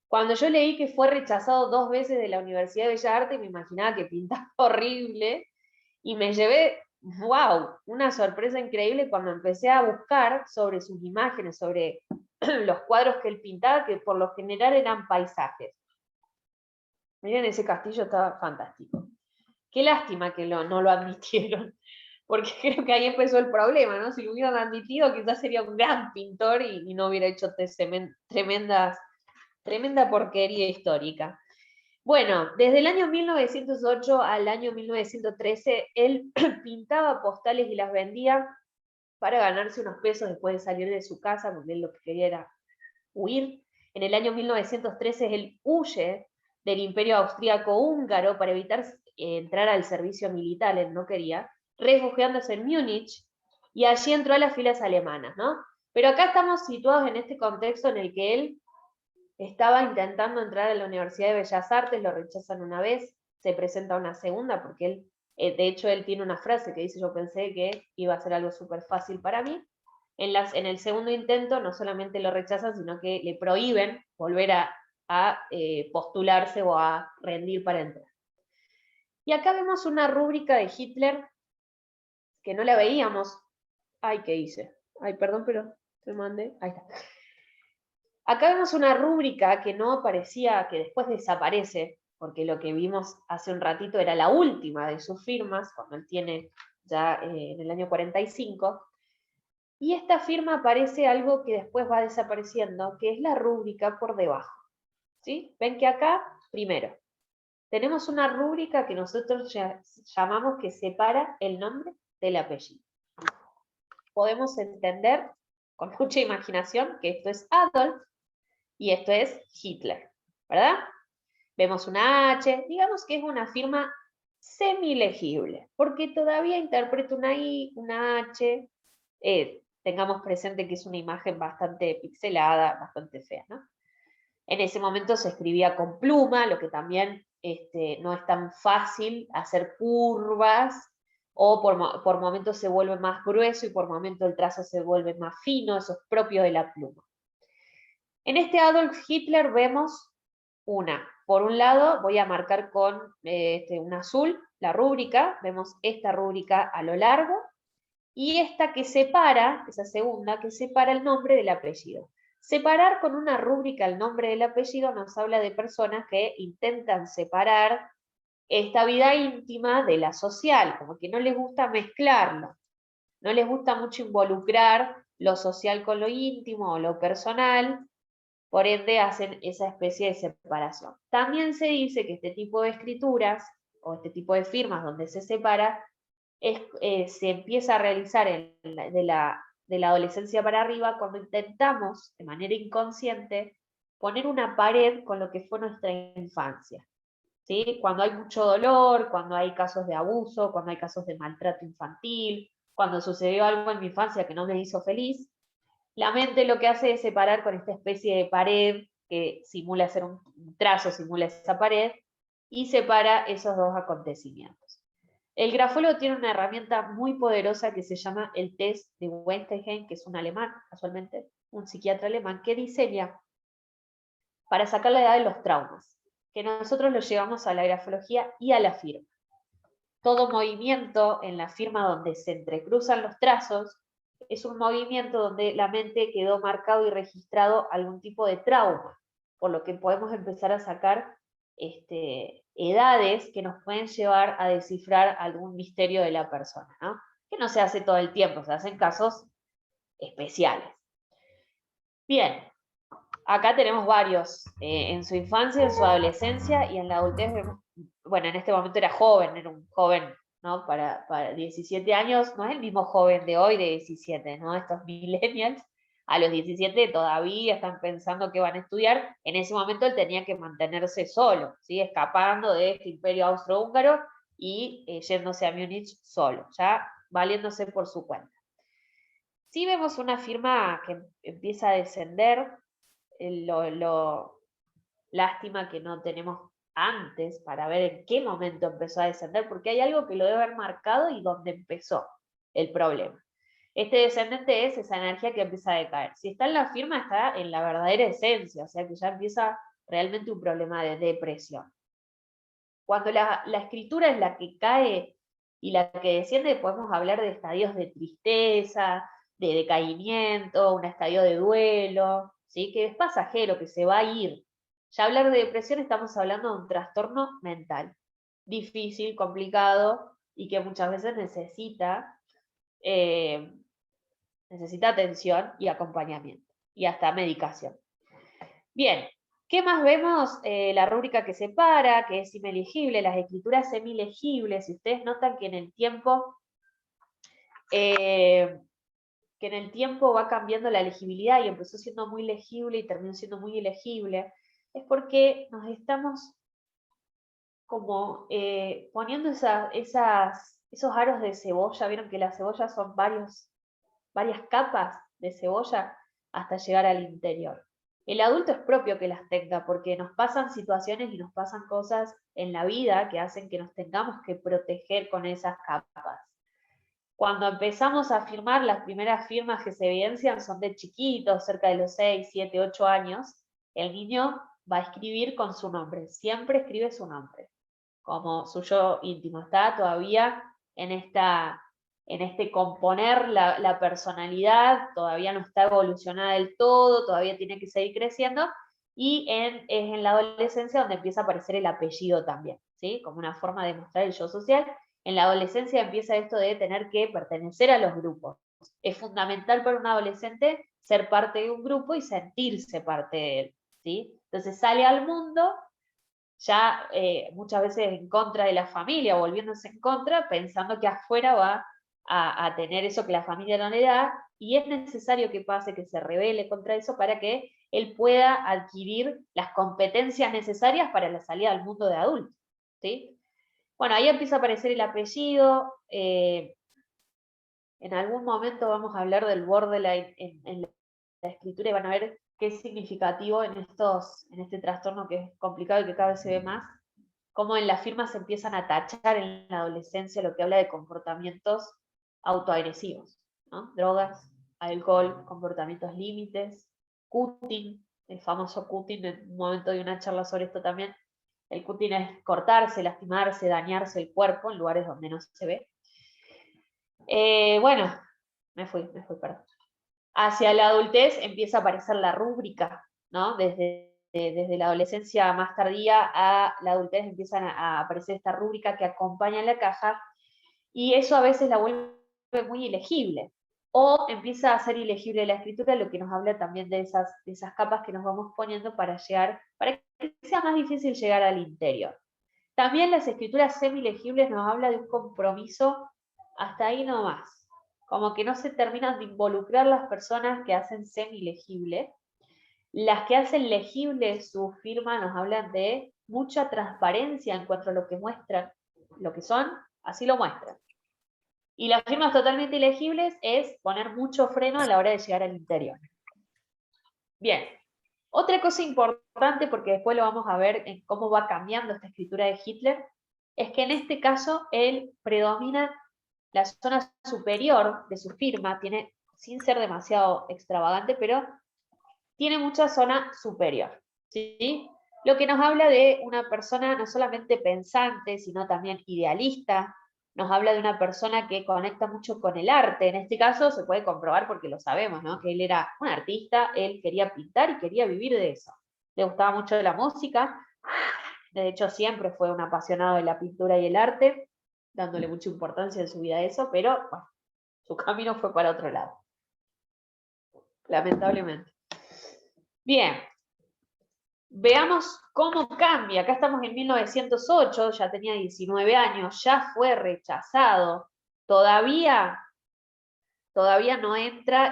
Cuando yo leí que fue rechazado 2 veces de la Universidad de Bellas Artes, me imaginaba que pintaba horrible. Y me llevé, wow, una sorpresa increíble cuando empecé a buscar sobre sus imágenes, sobre los cuadros que él pintaba, que por lo general eran paisajes. Miren, ese castillo estaba fantástico. Qué lástima que no lo admitieron, porque creo que ahí empezó el problema, ¿no? Si lo hubieran admitido, quizás sería un gran pintor y no hubiera hecho tremenda porquería histórica. Bueno, desde el año 1908 al año 1913, él pintaba postales y las vendía para ganarse unos pesos después de salir de su casa, porque él lo que quería era huir. En el año 1913 él huye del Imperio Austríaco Húngaro para evitar entrar al servicio militar, él no quería, refugiándose en Múnich, y allí entró a las filas alemanas, ¿no? Pero acá estamos situados en este contexto en el que él estaba intentando entrar a la Universidad de Bellas Artes, lo rechazan una vez, se presenta una segunda, porque él, de hecho, él tiene una frase que dice: yo pensé que iba a ser algo súper fácil para mí. En el segundo intento no solamente lo rechazan, sino que le prohíben volver a postularse o a rendir para entrar. Y acá vemos una rúbrica de Hitler que no la veíamos. Ay, ¿qué hice? Ay, perdón, pero te mandé. Ahí está. Acá vemos una rúbrica que no aparecía, que después desaparece, porque lo que vimos hace un ratito era la última de sus firmas, cuando él tiene ya en el año 45, y esta firma aparece algo que después va desapareciendo, que es la rúbrica por debajo. ¿Sí? Ven que acá, primero, tenemos una rúbrica que nosotros llamamos que separa el nombre del apellido. Podemos entender con mucha imaginación que esto es Adolf y esto es Hitler, ¿verdad? Vemos una H, digamos que es una firma semi-legible, porque todavía interpreta una I, una H, tengamos presente que es una imagen bastante pixelada, bastante fea, ¿no? En ese momento se escribía con pluma, lo que también no es tan fácil hacer curvas, o por momentos se vuelve más grueso y por momentos el trazo se vuelve más fino, eso es propio de la pluma. En este Adolf Hitler vemos por un lado voy a marcar con un azul la rúbrica, vemos esta rúbrica a lo largo, y esta que separa, esa segunda, que separa el nombre del apellido. Separar con una rúbrica el nombre del apellido nos habla de personas que intentan separar esta vida íntima de la social, como que no les gusta mezclarlo, no les gusta mucho involucrar lo social con lo íntimo o lo personal, por ende hacen esa especie de separación. También se dice que este tipo de escrituras o este tipo de firmas donde se separa se empieza a realizar de la adolescencia para arriba cuando intentamos de manera inconsciente poner una pared con lo que fue nuestra infancia. ¿Sí? Cuando hay mucho dolor, cuando hay casos de abuso, cuando hay casos de maltrato infantil, cuando sucedió algo en mi infancia que no me hizo feliz, la mente lo que hace es separar con esta especie de pared que simula ser un trazo, simula esa pared, y separa esos dos acontecimientos. El grafólogo tiene una herramienta muy poderosa que se llama el test de Weinstein, que es un alemán, casualmente, un psiquiatra alemán, que diseña para sacar la edad de los traumas, que nosotros lo llevamos a la grafología y a la firma. Todo movimiento en la firma donde se entrecruzan los trazos es un movimiento donde la mente quedó marcado y registrado algún tipo de trauma, por lo que podemos empezar a sacar edades que nos pueden llevar a descifrar algún misterio de la persona, ¿no? Que no se hace todo el tiempo, se hacen casos especiales. Bien, acá tenemos varios, en su infancia, en su adolescencia y en la adultez, bueno, en este momento era un joven, ¿no? Para 17 años, no es el mismo joven de hoy de 17, ¿no? Estos millennials, a los 17 todavía están pensando que van a estudiar, en ese momento él tenía que mantenerse solo, ¿sí? Escapando de este imperio austrohúngaro y yéndose a Múnich solo, ya valiéndose por su cuenta. Sí vemos una firma que empieza a descender, lo lástima que no tenemos antes para ver en qué momento empezó a descender, porque hay algo que lo debe haber marcado y dónde empezó el problema. Este descendente es esa energía que empieza a decaer. Si está en la firma, está en la verdadera esencia, o sea que ya empieza realmente un problema de depresión. Cuando la escritura es la que cae y la que desciende podemos hablar de estadios de tristeza, de decaimiento, un estadio de duelo, ¿sí? Que es pasajero, que se va a ir. Ya hablar de depresión estamos hablando de un trastorno mental, difícil, complicado, y que muchas veces necesita atención y acompañamiento, y hasta medicación. Bien, ¿qué más vemos? La rúbrica que separa, que es semilegible, las escrituras semilegibles. Si ustedes notan que en el tiempo va cambiando la legibilidad y empezó siendo muy legible y terminó siendo muy ilegible, es porque nos estamos como poniendo esos aros de cebolla. Vieron que las cebollas son varias capas de cebolla hasta llegar al interior. El adulto es propio que las tenga porque nos pasan situaciones y nos pasan cosas en la vida que hacen que nos tengamos que proteger con esas capas. Cuando empezamos a firmar, las primeras firmas que se evidencian son de chiquitos, cerca de los 6, 7, 8 años. El niño va a escribir con su nombre, siempre escribe su nombre, como su yo íntimo. Está todavía en este componer la personalidad, todavía no está evolucionada del todo, todavía tiene que seguir creciendo, y es en la adolescencia donde empieza a aparecer el apellido también, ¿sí? Como una forma de mostrar el yo social. En la adolescencia empieza esto de tener que pertenecer a los grupos. Es fundamental para un adolescente ser parte de un grupo y sentirse parte de él, ¿sí? Entonces sale al mundo ya muchas veces en contra de la familia, volviéndose en contra, pensando que afuera va a tener eso que la familia no le da, y es necesario que pase, que se rebele contra eso para que él pueda adquirir las competencias necesarias para la salida al mundo de adulto, ¿sí? Bueno, ahí empieza a aparecer el apellido. En algún momento vamos a hablar del borderline en la escritura y van a ver qué es significativo en este trastorno que es complicado y que cada vez se ve más, cómo en las firmas se empiezan a tachar en la adolescencia, lo que habla de comportamientos autoagresivos, ¿no? Drogas, alcohol, comportamientos límites, cutting, el famoso cutting. En un momento de una charla sobre esto también. El cutting es cortarse, lastimarse, dañarse el cuerpo en lugares donde no se ve. Bueno, me fui, perdón. Hacia la adultez empieza a aparecer la rúbrica, ¿no? Desde la adolescencia más tardía a la adultez empiezan a aparecer esta rúbrica que acompaña la caja, y eso a veces la vuelve muy ilegible, o empieza a ser ilegible la escritura, lo que nos habla también de esas capas que nos vamos poniendo para que sea más difícil llegar al interior. También las escrituras semilegibles nos habla de un compromiso hasta ahí nomás, como que no se terminan de involucrar las personas que hacen semilegible. Las que hacen legible su firma nos hablan de mucha transparencia en cuanto a lo que muestran, lo que son, así lo muestran. Y las firmas totalmente ilegibles es poner mucho freno a la hora de llegar al interior. Bien, otra cosa importante, porque después lo vamos a ver en cómo va cambiando esta escritura de Hitler, es que en este caso él predomina la zona superior de su firma, tiene, sin ser demasiado extravagante, pero tiene mucha zona superior, ¿sí? Lo que nos habla de una persona no solamente pensante, sino también idealista. Nos habla de una persona que conecta mucho con el arte. En este caso se puede comprobar porque lo sabemos, ¿no? Que él era un artista, él quería pintar y quería vivir de eso. Le gustaba mucho la música, de hecho siempre fue un apasionado de la pintura y el arte, dándole mucha importancia en su vida a eso, pero bueno, su camino fue para otro lado, lamentablemente. Bien, veamos cómo cambia. Acá estamos en 1908, ya tenía 19 años, ya fue rechazado. Todavía no entra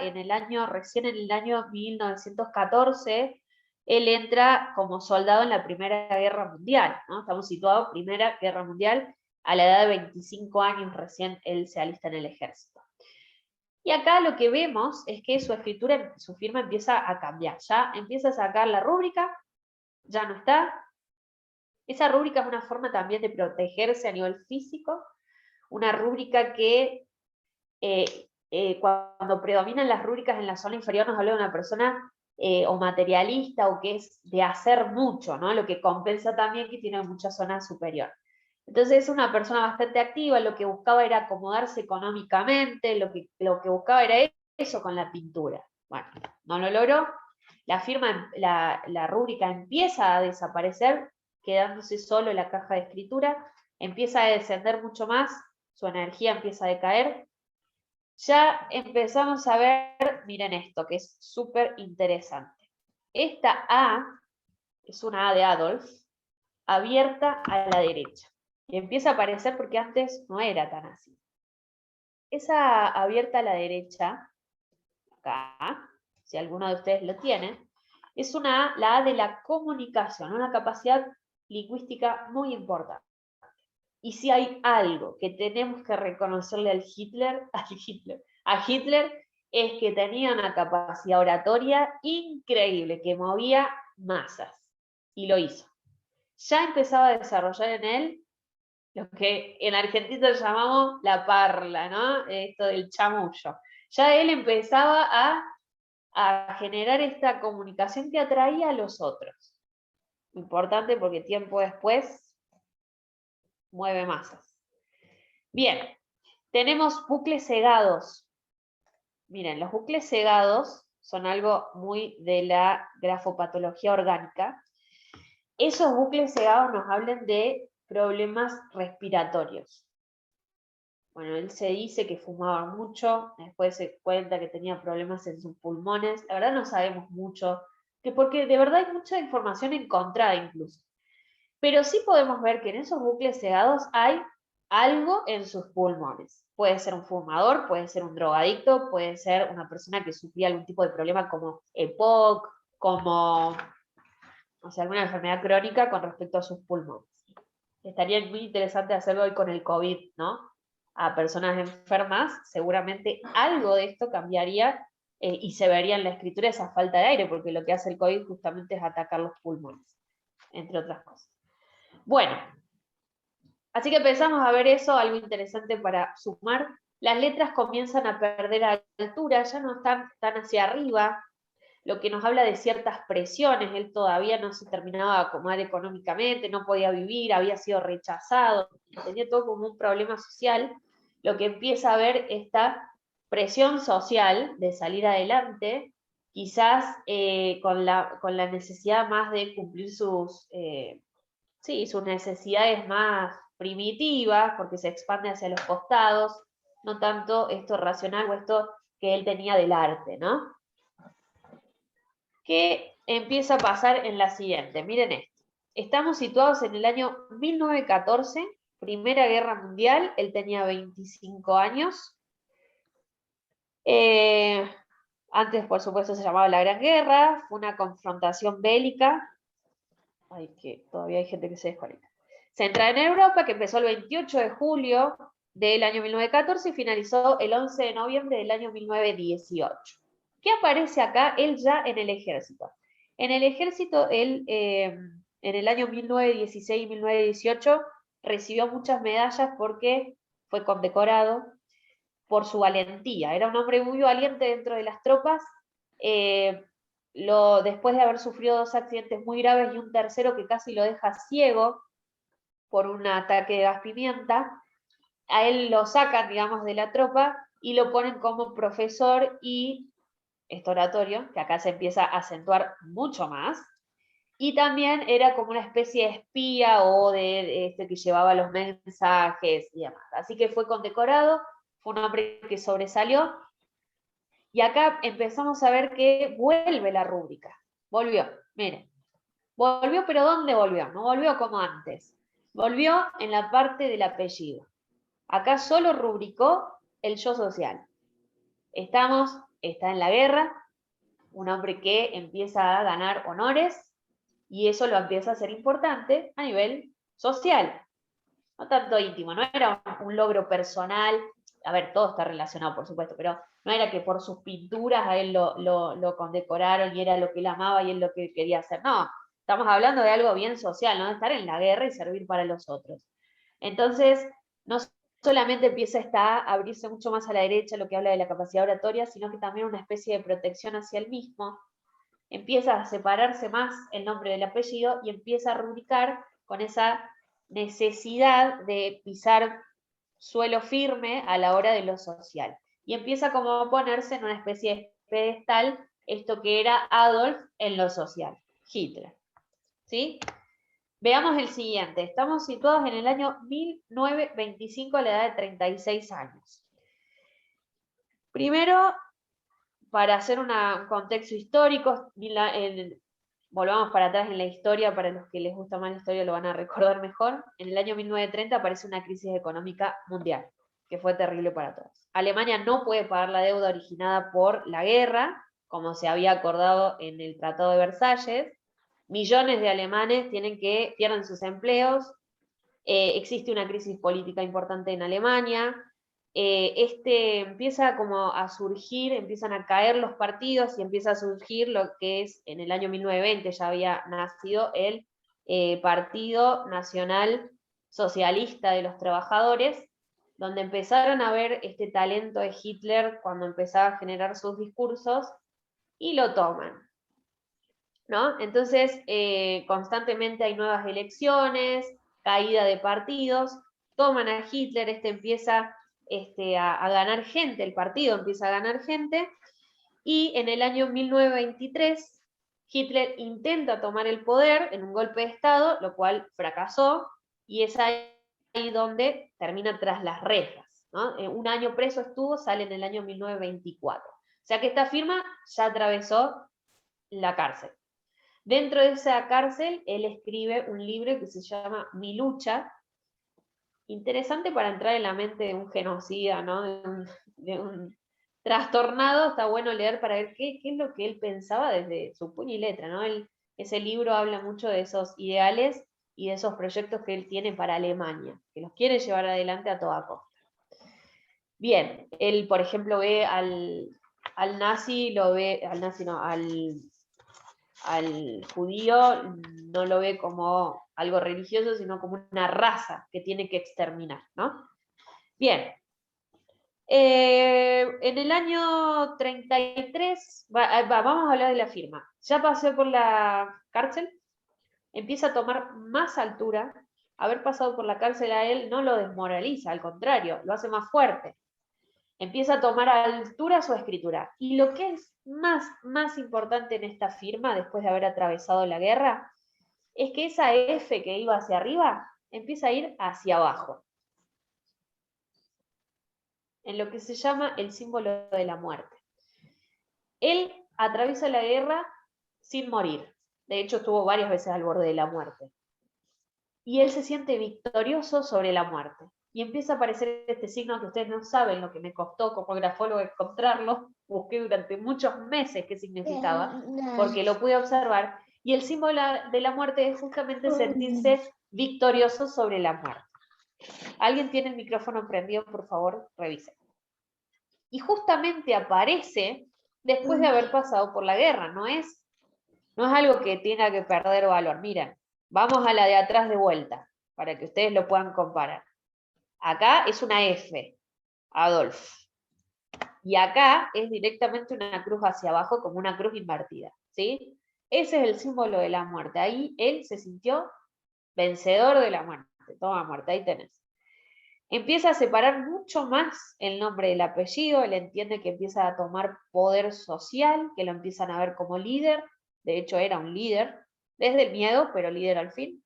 recién en el año 1914, él entra como soldado en la Primera Guerra Mundial, ¿no? Estamos situados, Primera Guerra Mundial, a la edad de 25 años recién él se alista en el ejército. Y acá lo que vemos es que su escritura, su firma empieza a cambiar, ya empieza a sacar la rúbrica, ya no está. Esa rúbrica es una forma también de protegerse a nivel físico, una rúbrica que cuando predominan las rúbricas en la zona inferior nos habla de una persona o materialista o que es de hacer mucho, ¿no? Lo que compensa también que tiene mucha zona superior. Entonces es una persona bastante activa, lo que buscaba era acomodarse económicamente, lo que buscaba era eso con la pintura. Bueno, no lo logró, la rúbrica empieza a desaparecer, quedándose solo la caja de escritura, empieza a descender mucho más, su energía empieza a decaer. Ya empezamos a ver, miren esto, que es súper interesante. Esta A es una A de Adolf, abierta a la derecha. Y empieza a aparecer porque antes no era tan así. Esa abierta a la derecha, acá, si alguno de ustedes lo tiene, es la A de la comunicación, una capacidad lingüística muy importante. Y si hay algo que tenemos que reconocerle a Hitler es que tenía una capacidad oratoria increíble, que movía masas. Y lo hizo. Ya empezaba a desarrollar en él lo que en Argentina llamamos la parla, ¿no? Esto del chamullo. Ya él empezaba a generar esta comunicación que atraía a los otros. Importante porque tiempo después mueve masas. Bien, tenemos bucles cegados. Miren, los bucles cegados son algo muy de la grafopatología orgánica. Esos bucles cegados nos hablan de problemas respiratorios. Bueno, él se dice que fumaba mucho, después se cuenta que tenía problemas en sus pulmones. La verdad no sabemos mucho, porque de verdad hay mucha información encontrada incluso. Pero sí podemos ver que en esos bucles cegados hay algo en sus pulmones. Puede ser un fumador, puede ser un drogadicto, puede ser una persona que sufría algún tipo de problema como EPOC, como alguna enfermedad crónica con respecto a sus pulmones. Estaría muy interesante hacerlo hoy con el COVID, ¿no? A personas enfermas, seguramente algo de esto cambiaría y se vería en la escritura esa falta de aire, porque lo que hace el COVID justamente es atacar los pulmones, entre otras cosas. Bueno, así que empezamos a ver eso, algo interesante para sumar. Las letras comienzan a perder altura, ya no están tan hacia arriba, lo que nos habla de ciertas presiones. Él todavía no se terminaba de acomodar económicamente, no podía vivir, había sido rechazado, tenía todo como un problema social. Lo que empieza a ver esta presión social de salir adelante, quizás con la necesidad más de cumplir sus necesidades más primitivas, porque se expande hacia los costados, no tanto esto racional o esto que él tenía del arte, ¿no? ¿Qué empieza a pasar en la siguiente? Miren esto. Estamos situados en el año 1914, Primera Guerra Mundial, él tenía 25 años. Antes, por supuesto, se llamaba la Gran Guerra, fue una confrontación bélica. Ay, que todavía hay gente que se desconecta. Centrada en Europa, que empezó el 28 de julio del año 1914 y finalizó el 11 de noviembre del año 1918. ¿Qué aparece acá? Él ya en el ejército. En el ejército, él en el año 1916 y 1918 recibió muchas medallas porque fue condecorado por su valentía. Era un hombre muy valiente dentro de las tropas. Después de haber sufrido 2 accidentes muy graves y un tercero que casi lo deja ciego por un ataque de gas pimienta, a él lo sacan, digamos, de la tropa y lo ponen como profesor y oratorio, que acá se empieza a acentuar mucho más, y también era como una especie de espía o de este que llevaba los mensajes y demás. Así que fue condecorado, fue un hombre que sobresalió, y acá empezamos a ver que vuelve la rúbrica. Volvió, miren. Volvió, pero ¿dónde volvió? No volvió como antes. Volvió en la parte del apellido. Acá solo rubricó el yo social. Está en la guerra, un hombre que empieza a ganar honores y eso lo empieza a ser importante a nivel social, no tanto íntimo, no era un logro personal. A ver, todo está relacionado, por supuesto, pero no era que por sus pinturas a él lo condecoraron y era lo que él amaba y él lo que quería hacer. No, estamos hablando de algo bien social, ¿no? De estar en la guerra y servir para los otros. Entonces, no solamente empieza a abrirse mucho más a la derecha, lo que habla de la capacidad oratoria, sino que también una especie de protección hacia él mismo. Empieza a separarse más el nombre del apellido y empieza a rubricar con esa necesidad de pisar suelo firme a la hora de lo social. Y empieza como a ponerse en una especie de pedestal esto que era Adolf en lo social, Hitler. ¿Sí? Veamos el siguiente. Estamos situados en el año 1925 a la edad de 36 años. Primero, para hacer un contexto histórico, volvamos para atrás en la historia, para los que les gusta más la historia lo van a recordar mejor. En el año 1930 aparece una crisis económica mundial, que fue terrible para todos. Alemania no puede pagar la deuda originada por la guerra, como se había acordado en el Tratado de Versalles. Millones de alemanes pierden sus empleos, existe una crisis política importante en Alemania, empieza como a surgir, empiezan a caer los partidos y empieza a surgir lo que es, en el año 1920 ya había nacido el Partido Nacional Socialista de los Trabajadores, donde empezaron a ver este talento de Hitler cuando empezaba a generar sus discursos y lo toman, ¿no? Entonces, constantemente hay nuevas elecciones, caída de partidos, toman a Hitler, empieza a ganar gente, el partido empieza a ganar gente, y en el año 1923 Hitler intenta tomar el poder en un golpe de Estado, lo cual fracasó, y es ahí donde termina tras las rejas, ¿no? Un año preso estuvo, sale en el año 1924. O sea que esta firma ya atravesó la cárcel. Dentro de esa cárcel, él escribe un libro que se llama Mi lucha, interesante para entrar en la mente de un genocida, ¿no? De un trastornado, está bueno leer para ver qué es lo que él pensaba desde su puño y letra, ¿no? Ese libro habla mucho de esos ideales y de esos proyectos que él tiene para Alemania, que los quiere llevar adelante a toda costa. Bien, él, por ejemplo, ve al nazi, al judío no lo ve como algo religioso, sino como una raza que tiene que exterminar, ¿no? Bien. En el año 33, vamos a hablar de la firma. Ya pasó por la cárcel, empieza a tomar más altura. Haber pasado por la cárcel a él no lo desmoraliza, al contrario, lo hace más fuerte. Empieza a tomar altura su escritura. Y lo que es más importante en esta firma, después de haber atravesado la guerra, es que esa F que iba hacia arriba, empieza a ir hacia abajo, en lo que se llama el símbolo de la muerte. Él atraviesa la guerra sin morir. De hecho, estuvo varias veces al borde de la muerte. Y él se siente victorioso sobre la muerte. Y empieza a aparecer este signo que ustedes no saben lo que me costó como grafólogo encontrarlo. Busqué durante muchos meses qué significaba, porque lo pude observar. Y el símbolo de la muerte es justamente sentirse victorioso sobre la muerte. ¿Alguien tiene el micrófono prendido? Por favor, revisen. Y justamente aparece después de haber pasado por la guerra. No es algo que tenga que perder valor. Miren, vamos a la de atrás de vuelta, para que ustedes lo puedan comparar. Acá es una F, Adolf. Y acá es directamente una cruz hacia abajo, como una cruz invertida, ¿sí? Ese es el símbolo de la muerte. Ahí él se sintió vencedor de la muerte. Toma muerte, ahí tenés. Empieza a separar mucho más el nombre del apellido, él entiende que empieza a tomar poder social, que lo empiezan a ver como líder, de hecho era un líder, desde el miedo, pero líder al fin.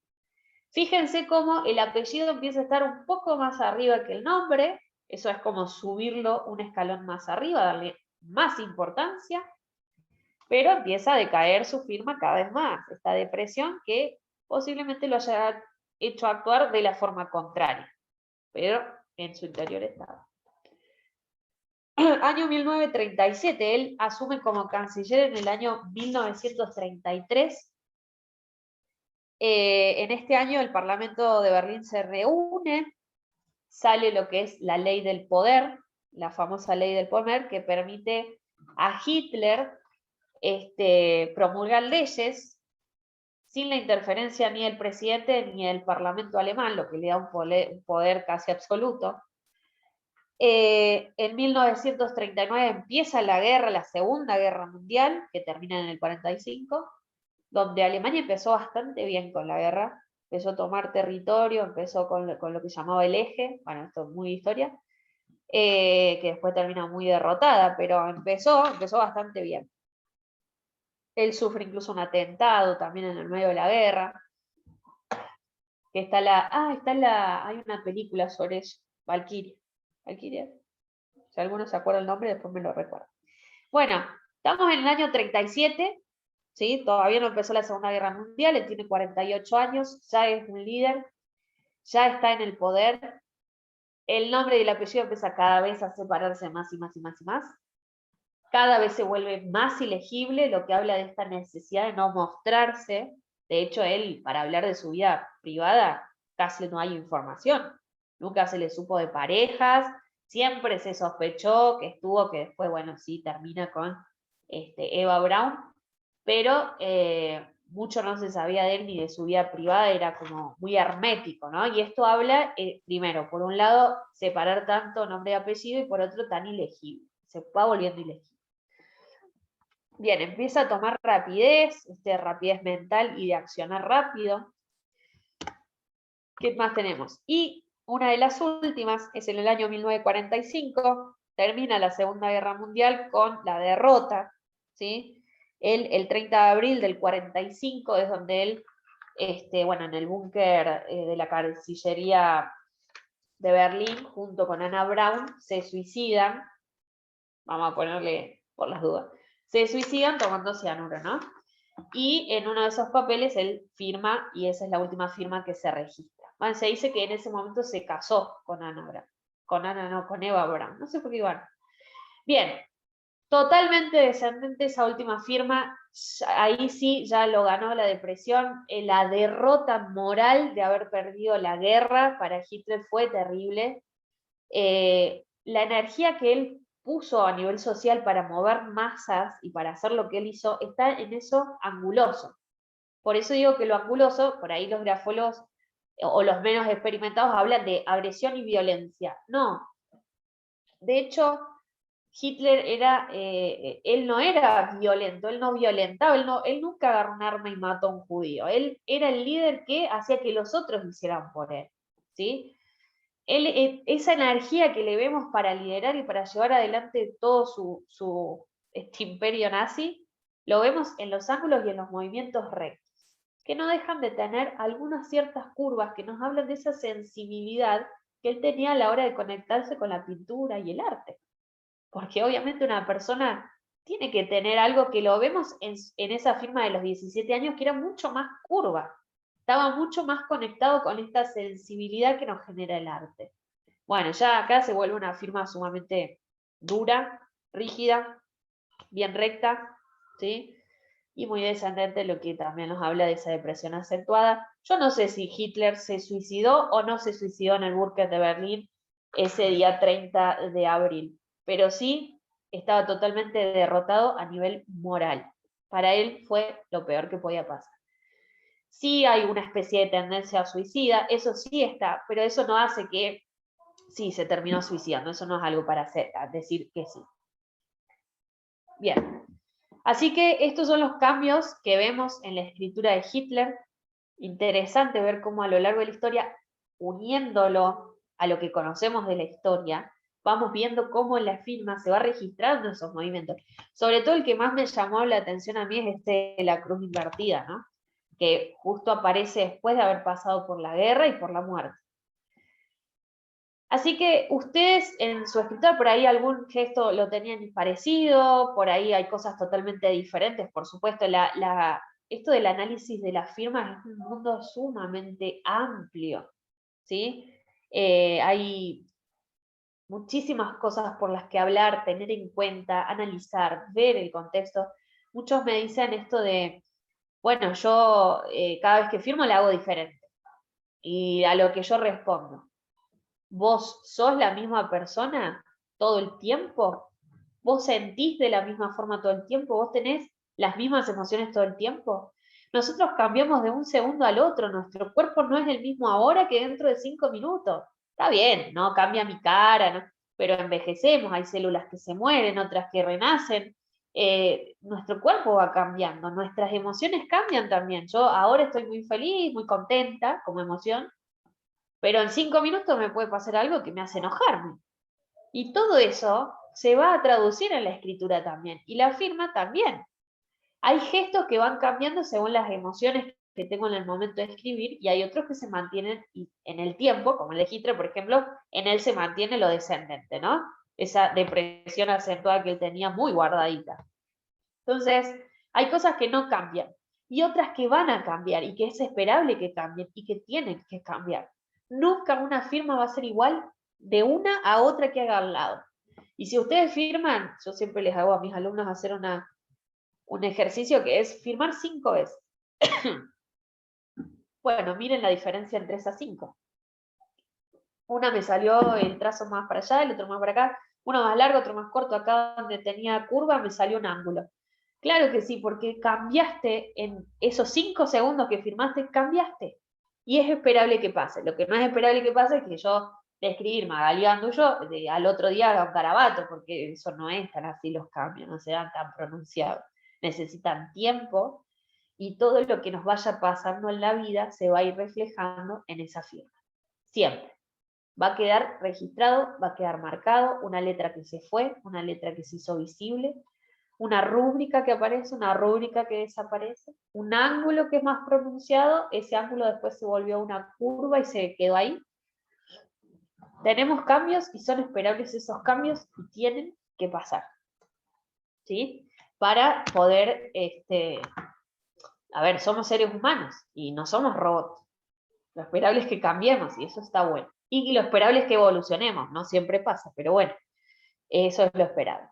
Fíjense cómo el apellido empieza a estar un poco más arriba que el nombre, eso es como subirlo un escalón más arriba, darle más importancia, pero empieza a decaer su firma cada vez más, esta depresión que posiblemente lo haya hecho actuar de la forma contraria, pero en su interior estaba. Año 1937, él asume como canciller en el año 1933. En este año el Parlamento de Berlín se reúne, sale lo que es la ley del poder, la famosa ley del poder, que permite a Hitler promulgar leyes sin la interferencia ni del presidente ni del Parlamento alemán, lo que le da un poder casi absoluto. En 1939 empieza la guerra, la Segunda Guerra Mundial, que termina en el 45, donde Alemania empezó bastante bien con la guerra, empezó a tomar territorio, empezó con lo que llamaba el eje, bueno, esto es muy historia, que después termina muy derrotada, pero empezó bastante bien. Él sufre incluso un atentado también en el medio de la guerra, que hay una película sobre eso, Valkyria. Valkyria. Si alguno se acuerda el nombre, después me lo recuerda. Bueno, estamos en el año 37, ¿sí? Todavía no empezó la Segunda Guerra Mundial, él tiene 48 años, ya es un líder, ya está en el poder, el nombre y el apellido empieza cada vez a separarse más y más y más y más, cada vez se vuelve más ilegible, lo que habla de esta necesidad de no mostrarse. De hecho, él, para hablar de su vida privada, casi no hay información, nunca se le supo de parejas, siempre se sospechó que estuvo, que después, bueno, sí, termina con Eva Braun, pero mucho no se sabía de él ni de su vida privada, era como muy hermético, ¿no? Y esto habla, primero, por un lado, separar tanto nombre y apellido, y por otro, tan ilegible, se va volviendo ilegible. Bien, empieza a tomar rapidez, rapidez mental y de accionar rápido. ¿Qué más tenemos? Y una de las últimas es en el año 1945, termina la Segunda Guerra Mundial con la derrota, ¿sí? El 30 de abril del 45 es donde él, bueno, en el búnker de la Cancillería de Berlín, junto con Anna Braun, se suicidan, vamos a ponerle por las dudas, se suicidan tomando cianuro, ¿no? Y en uno de esos papeles él firma, y esa es la última firma que se registra. Bueno, se dice que en ese momento se casó con Ana Braun. Con Eva Braun. No sé por qué igual. Bien, totalmente descendente esa última firma. Ahí sí ya lo ganó la depresión. La derrota moral de haber perdido la guerra para Hitler fue terrible. La energía que él puso a nivel social para mover masas y para hacer lo que él hizo, está en eso anguloso. Por eso digo que lo anguloso, por ahí los grafólogos o los menos experimentados hablan de agresión y violencia. No. De hecho, Hitler él no era violento, él no violentaba, él nunca agarró un arma y mató a un judío. Él era el líder que hacía que los otros lo hicieran por él. ¿Sí? Esa energía que le vemos para liderar y para llevar adelante todo su imperio nazi, lo vemos en los ángulos y en los movimientos rectos, que no dejan de tener algunas ciertas curvas que nos hablan de esa sensibilidad que él tenía a la hora de conectarse con la pintura y el arte. Porque obviamente una persona tiene que tener algo que lo vemos en esa firma de los 17 años, que era mucho más curva. Estaba mucho más conectado con esta sensibilidad que nos genera el arte. Bueno, ya acá se vuelve una firma sumamente dura, rígida, bien recta, ¿sí? Y muy descendente, lo que también nos habla de esa depresión acentuada. Yo no sé si Hitler se suicidó o no se suicidó en el búnker de Berlín ese día 30 de abril, pero sí estaba totalmente derrotado a nivel moral. Para él fue lo peor que podía pasar. Sí hay una especie de tendencia suicida, eso sí está, pero eso no hace que sí se terminó suicidando, eso no es algo para decir que sí. Bien, así que estos son los cambios que vemos en la escritura de Hitler. Interesante ver cómo a lo largo de la historia, uniéndolo a lo que conocemos de la historia, vamos viendo cómo en la firma se va registrando esos movimientos. Sobre todo el que más me llamó la atención a mí es la cruz invertida, ¿no? Que justo aparece después de haber pasado por la guerra y por la muerte. Así que ustedes en su escritura por ahí algún gesto lo tenían parecido, por ahí hay cosas totalmente diferentes, por supuesto, esto del análisis de las firmas es un mundo sumamente amplio, ¿sí? Hay muchísimas cosas por las que hablar, tener en cuenta, analizar, ver el contexto. Muchos me dicen esto de, bueno, yo cada vez que firmo la hago diferente. Y a lo que yo respondo, ¿vos sos la misma persona todo el tiempo? ¿Vos sentís de la misma forma todo el tiempo? ¿Vos tenés las mismas emociones todo el tiempo? Nosotros cambiamos de un segundo al otro, nuestro cuerpo no es el mismo ahora que dentro de 5 minutos. Está bien, no cambia mi cara, ¿no? Pero envejecemos, hay células que se mueren, otras que renacen. nuestro cuerpo va cambiando, nuestras emociones cambian también. Yo ahora estoy muy feliz, muy contenta como emoción, pero en 5 minutos me puede pasar algo que me hace enojarme. Y todo eso se va a traducir en la escritura también, y la firma también. Hay gestos que van cambiando según las emociones que tengo en el momento de escribir, y hay otros que se mantienen en el tiempo, como el de Hitler, por ejemplo, en él se mantiene lo descendente, ¿no? Esa depresión acentuada que él tenía muy guardadita. Entonces, hay cosas que no cambian, y otras que van a cambiar, y que es esperable que cambien, y que tienen que cambiar. Nunca una firma va a ser igual de una a otra que haga al lado. Y si ustedes firman, yo siempre les hago a mis alumnos hacer un ejercicio que es firmar 5 veces. Bueno, miren la diferencia entre esas 5. Una me salió el trazo más para allá, el otro más para acá, uno más largo, otro más corto, acá donde tenía curva me salió un ángulo. Claro que sí, porque cambiaste en esos 5 segundos que firmaste, cambiaste. Y es esperable que pase. Lo que no es esperable que pase es que yo de escribir Magalí Gandullo al otro día haga un garabato, porque eso no es tan así los cambios, no se dan tan pronunciados. Necesitan tiempo, y todo lo que nos vaya pasando en la vida se va a ir reflejando en esa firma. Siempre. Va a quedar registrado, va a quedar marcado, una letra que se fue, una letra que se hizo visible, una rúbrica que aparece, una rúbrica que desaparece, un ángulo que es más pronunciado, ese ángulo después se volvió una curva y se quedó ahí. Tenemos cambios y son esperables esos cambios y tienen que pasar, ¿sí? Para poder, a ver, somos seres humanos y no somos robots. Lo esperable es que cambiemos, y eso está bueno. Y lo esperable es que evolucionemos, no siempre pasa, pero bueno, eso es lo esperable.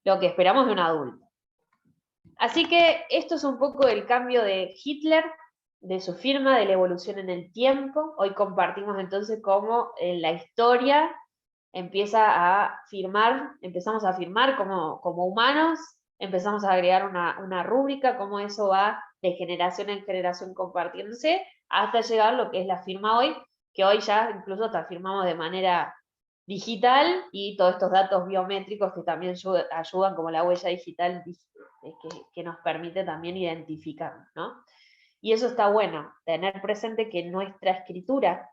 Lo que esperamos de un adulto. Así que esto es un poco el cambio de Hitler, de su firma, de la evolución en el tiempo. Hoy compartimos entonces cómo en la historia empieza a firmar, empezamos a firmar como humanos, empezamos a agregar una rúbrica, cómo eso va de generación en generación compartiéndose, hasta llegar a lo que es la firma hoy, que hoy ya incluso hasta firmamos de manera digital, y todos estos datos biométricos que también ayudan, como la huella digital que nos permite también identificarnos, ¿no? Y eso está bueno, tener presente que nuestra escritura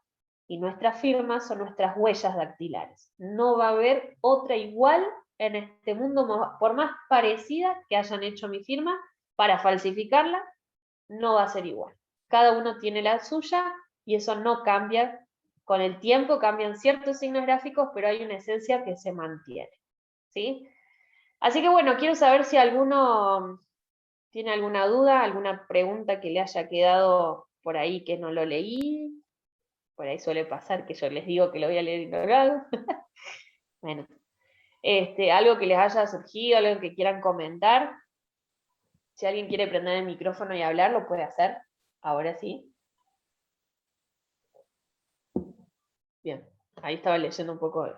y nuestras firmas son nuestras huellas dactilares. No va a haber otra igual en este mundo, por más parecida que hayan hecho mi firma, para falsificarla, no va a ser igual. Cada uno tiene la suya, y eso no cambia. Con el tiempo cambian ciertos signos gráficos, pero hay una esencia que se mantiene, ¿sí? Así que bueno, quiero saber si alguno tiene alguna duda, alguna pregunta que le haya quedado por ahí que no lo leí. Por ahí suele pasar que yo les digo que lo voy a leer y no lo hago. Bueno, algo que les haya surgido, algo que quieran comentar. Si alguien quiere prender el micrófono y hablar, lo puede hacer. Ahora sí. Bien, ahí estaba leyendo un poco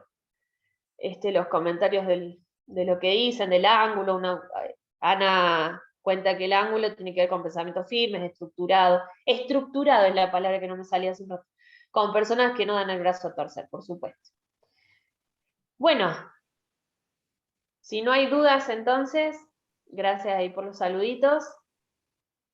los comentarios de lo que dicen, del ángulo. Ana cuenta que el ángulo tiene que ver con pensamientos firmes, estructurado. Estructurado es la palabra que no me salía hace un rato. Con personas que no dan el brazo a torcer, por supuesto. Bueno, si no hay dudas, entonces, gracias ahí por los saluditos.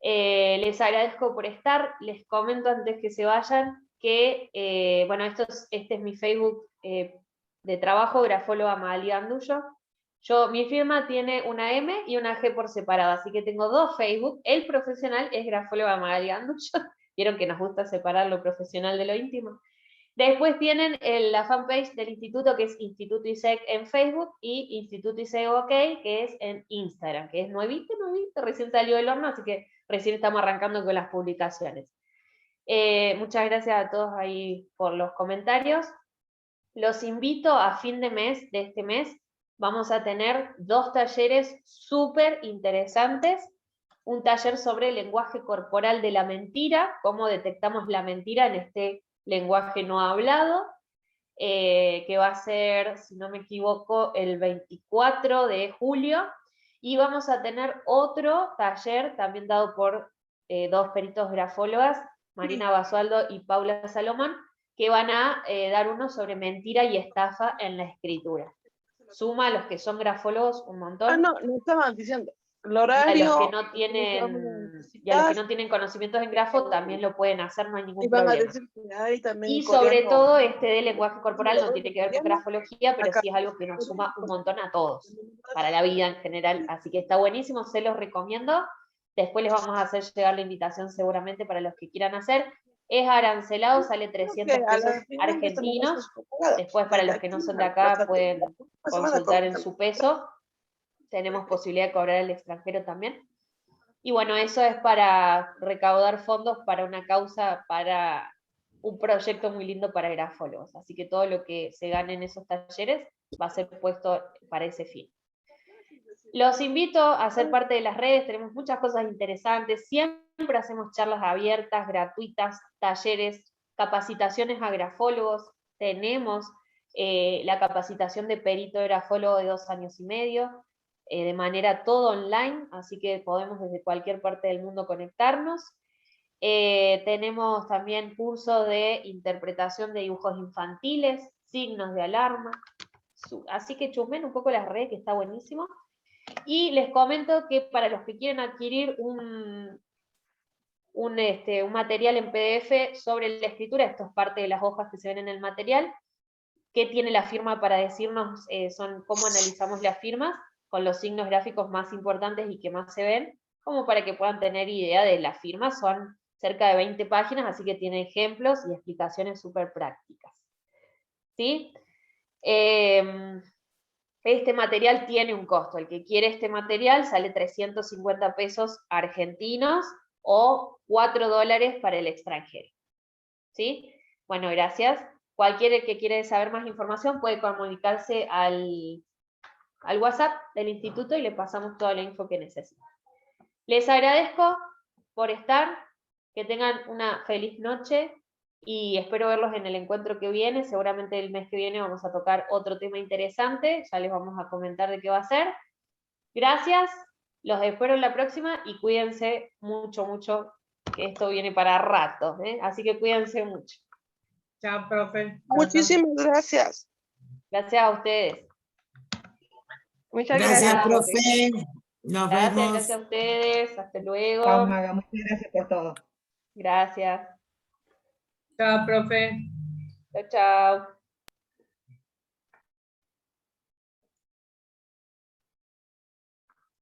Les agradezco por estar. Les comento antes que se vayan que, bueno, este es mi Facebook de trabajo, grafóloga Magalí Gandullo. Mi firma tiene una M y una G por separado, así que tengo 2 Facebook. El profesional es grafóloga Magalí Gandullo. Vieron que nos gusta separar lo profesional de lo íntimo. Después tienen la fanpage del instituto, que es Instituto ISEC en Facebook, y Instituto ISEC OK, que es en Instagram, que es nuevito, recién salió del horno, así que recién estamos arrancando con las publicaciones. Muchas gracias a todos ahí por los comentarios. Los invito a fin de este mes, vamos a tener 2 talleres súper interesantes. Un taller sobre el lenguaje corporal de la mentira, cómo detectamos la mentira en este lenguaje no hablado, que va a ser, si no me equivoco, el 24 de julio, y vamos a tener otro taller también dado por 2 peritos grafólogas, Marina Basualdo y Paula Salomón, que van a dar uno sobre mentira y estafa en la escritura. suma a los que son grafólogos un montón. No estaban diciendo. El Y a horario. los que no tienen conocimientos en grafo también lo pueden hacer, no hay ningún Y van a problema. decir que hay también Y sobre coreano. todo de lenguaje corporal no tiene que ver con grafología, pero Acá. sí es algo que nos suma un montón a todos, para la vida en general. Así que está buenísimo, se los recomiendo. Después les vamos a hacer llegar la invitación seguramente para los que quieran hacer. Es arancelado, sale 300 pesos argentinos. Después para los que no son de acá pueden consultar en su peso. Tenemos posibilidad de cobrar al extranjero también. Y bueno, eso es para recaudar fondos para una causa, para un proyecto muy lindo para grafólogos. Así que todo lo que se gane en esos talleres va a ser puesto para ese fin. Los invito a ser parte de las redes, tenemos muchas cosas interesantes, siempre hacemos charlas abiertas, gratuitas, talleres, capacitaciones a grafólogos, tenemos la capacitación de perito grafólogo de 2 años y medio, de manera todo online, así que podemos desde cualquier parte del mundo conectarnos. Tenemos también curso de interpretación de dibujos infantiles, signos de alarma, así que chusmen un poco las redes, que está buenísimo. Y les comento que para los que quieren adquirir un material en PDF sobre la escritura, esto es parte de las hojas que se ven en el material, que tiene la firma para decirnos son cómo analizamos las firmas, con los signos gráficos más importantes y que más se ven, como para que puedan tener idea de las firmas. Son cerca de 20 páginas, así que tiene ejemplos y explicaciones súper prácticas. ¿Sí? Este material tiene un costo. El que quiere este material sale 350 pesos argentinos o $4 para el extranjero. ¿Sí? Bueno, gracias. Cualquiera que quiera saber más información puede comunicarse al WhatsApp del instituto y le pasamos toda la info que necesita. Les agradezco por estar, que tengan una feliz noche y espero verlos en el encuentro que viene. Seguramente el mes que viene vamos a tocar otro tema interesante, ya les vamos a comentar de qué va a ser. Gracias, los espero en la próxima y cuídense mucho, mucho, que esto viene para rato, ¿eh? Así que cuídense mucho. Chao, profe. Muchísimas gracias. Gracias a ustedes. Muchas Gracias, gracias. profe. Nos vemos. Gracias a ustedes. Hasta luego. Chao, Maga. Muchas gracias por todo. Gracias. Chao, profe. Chao, chao.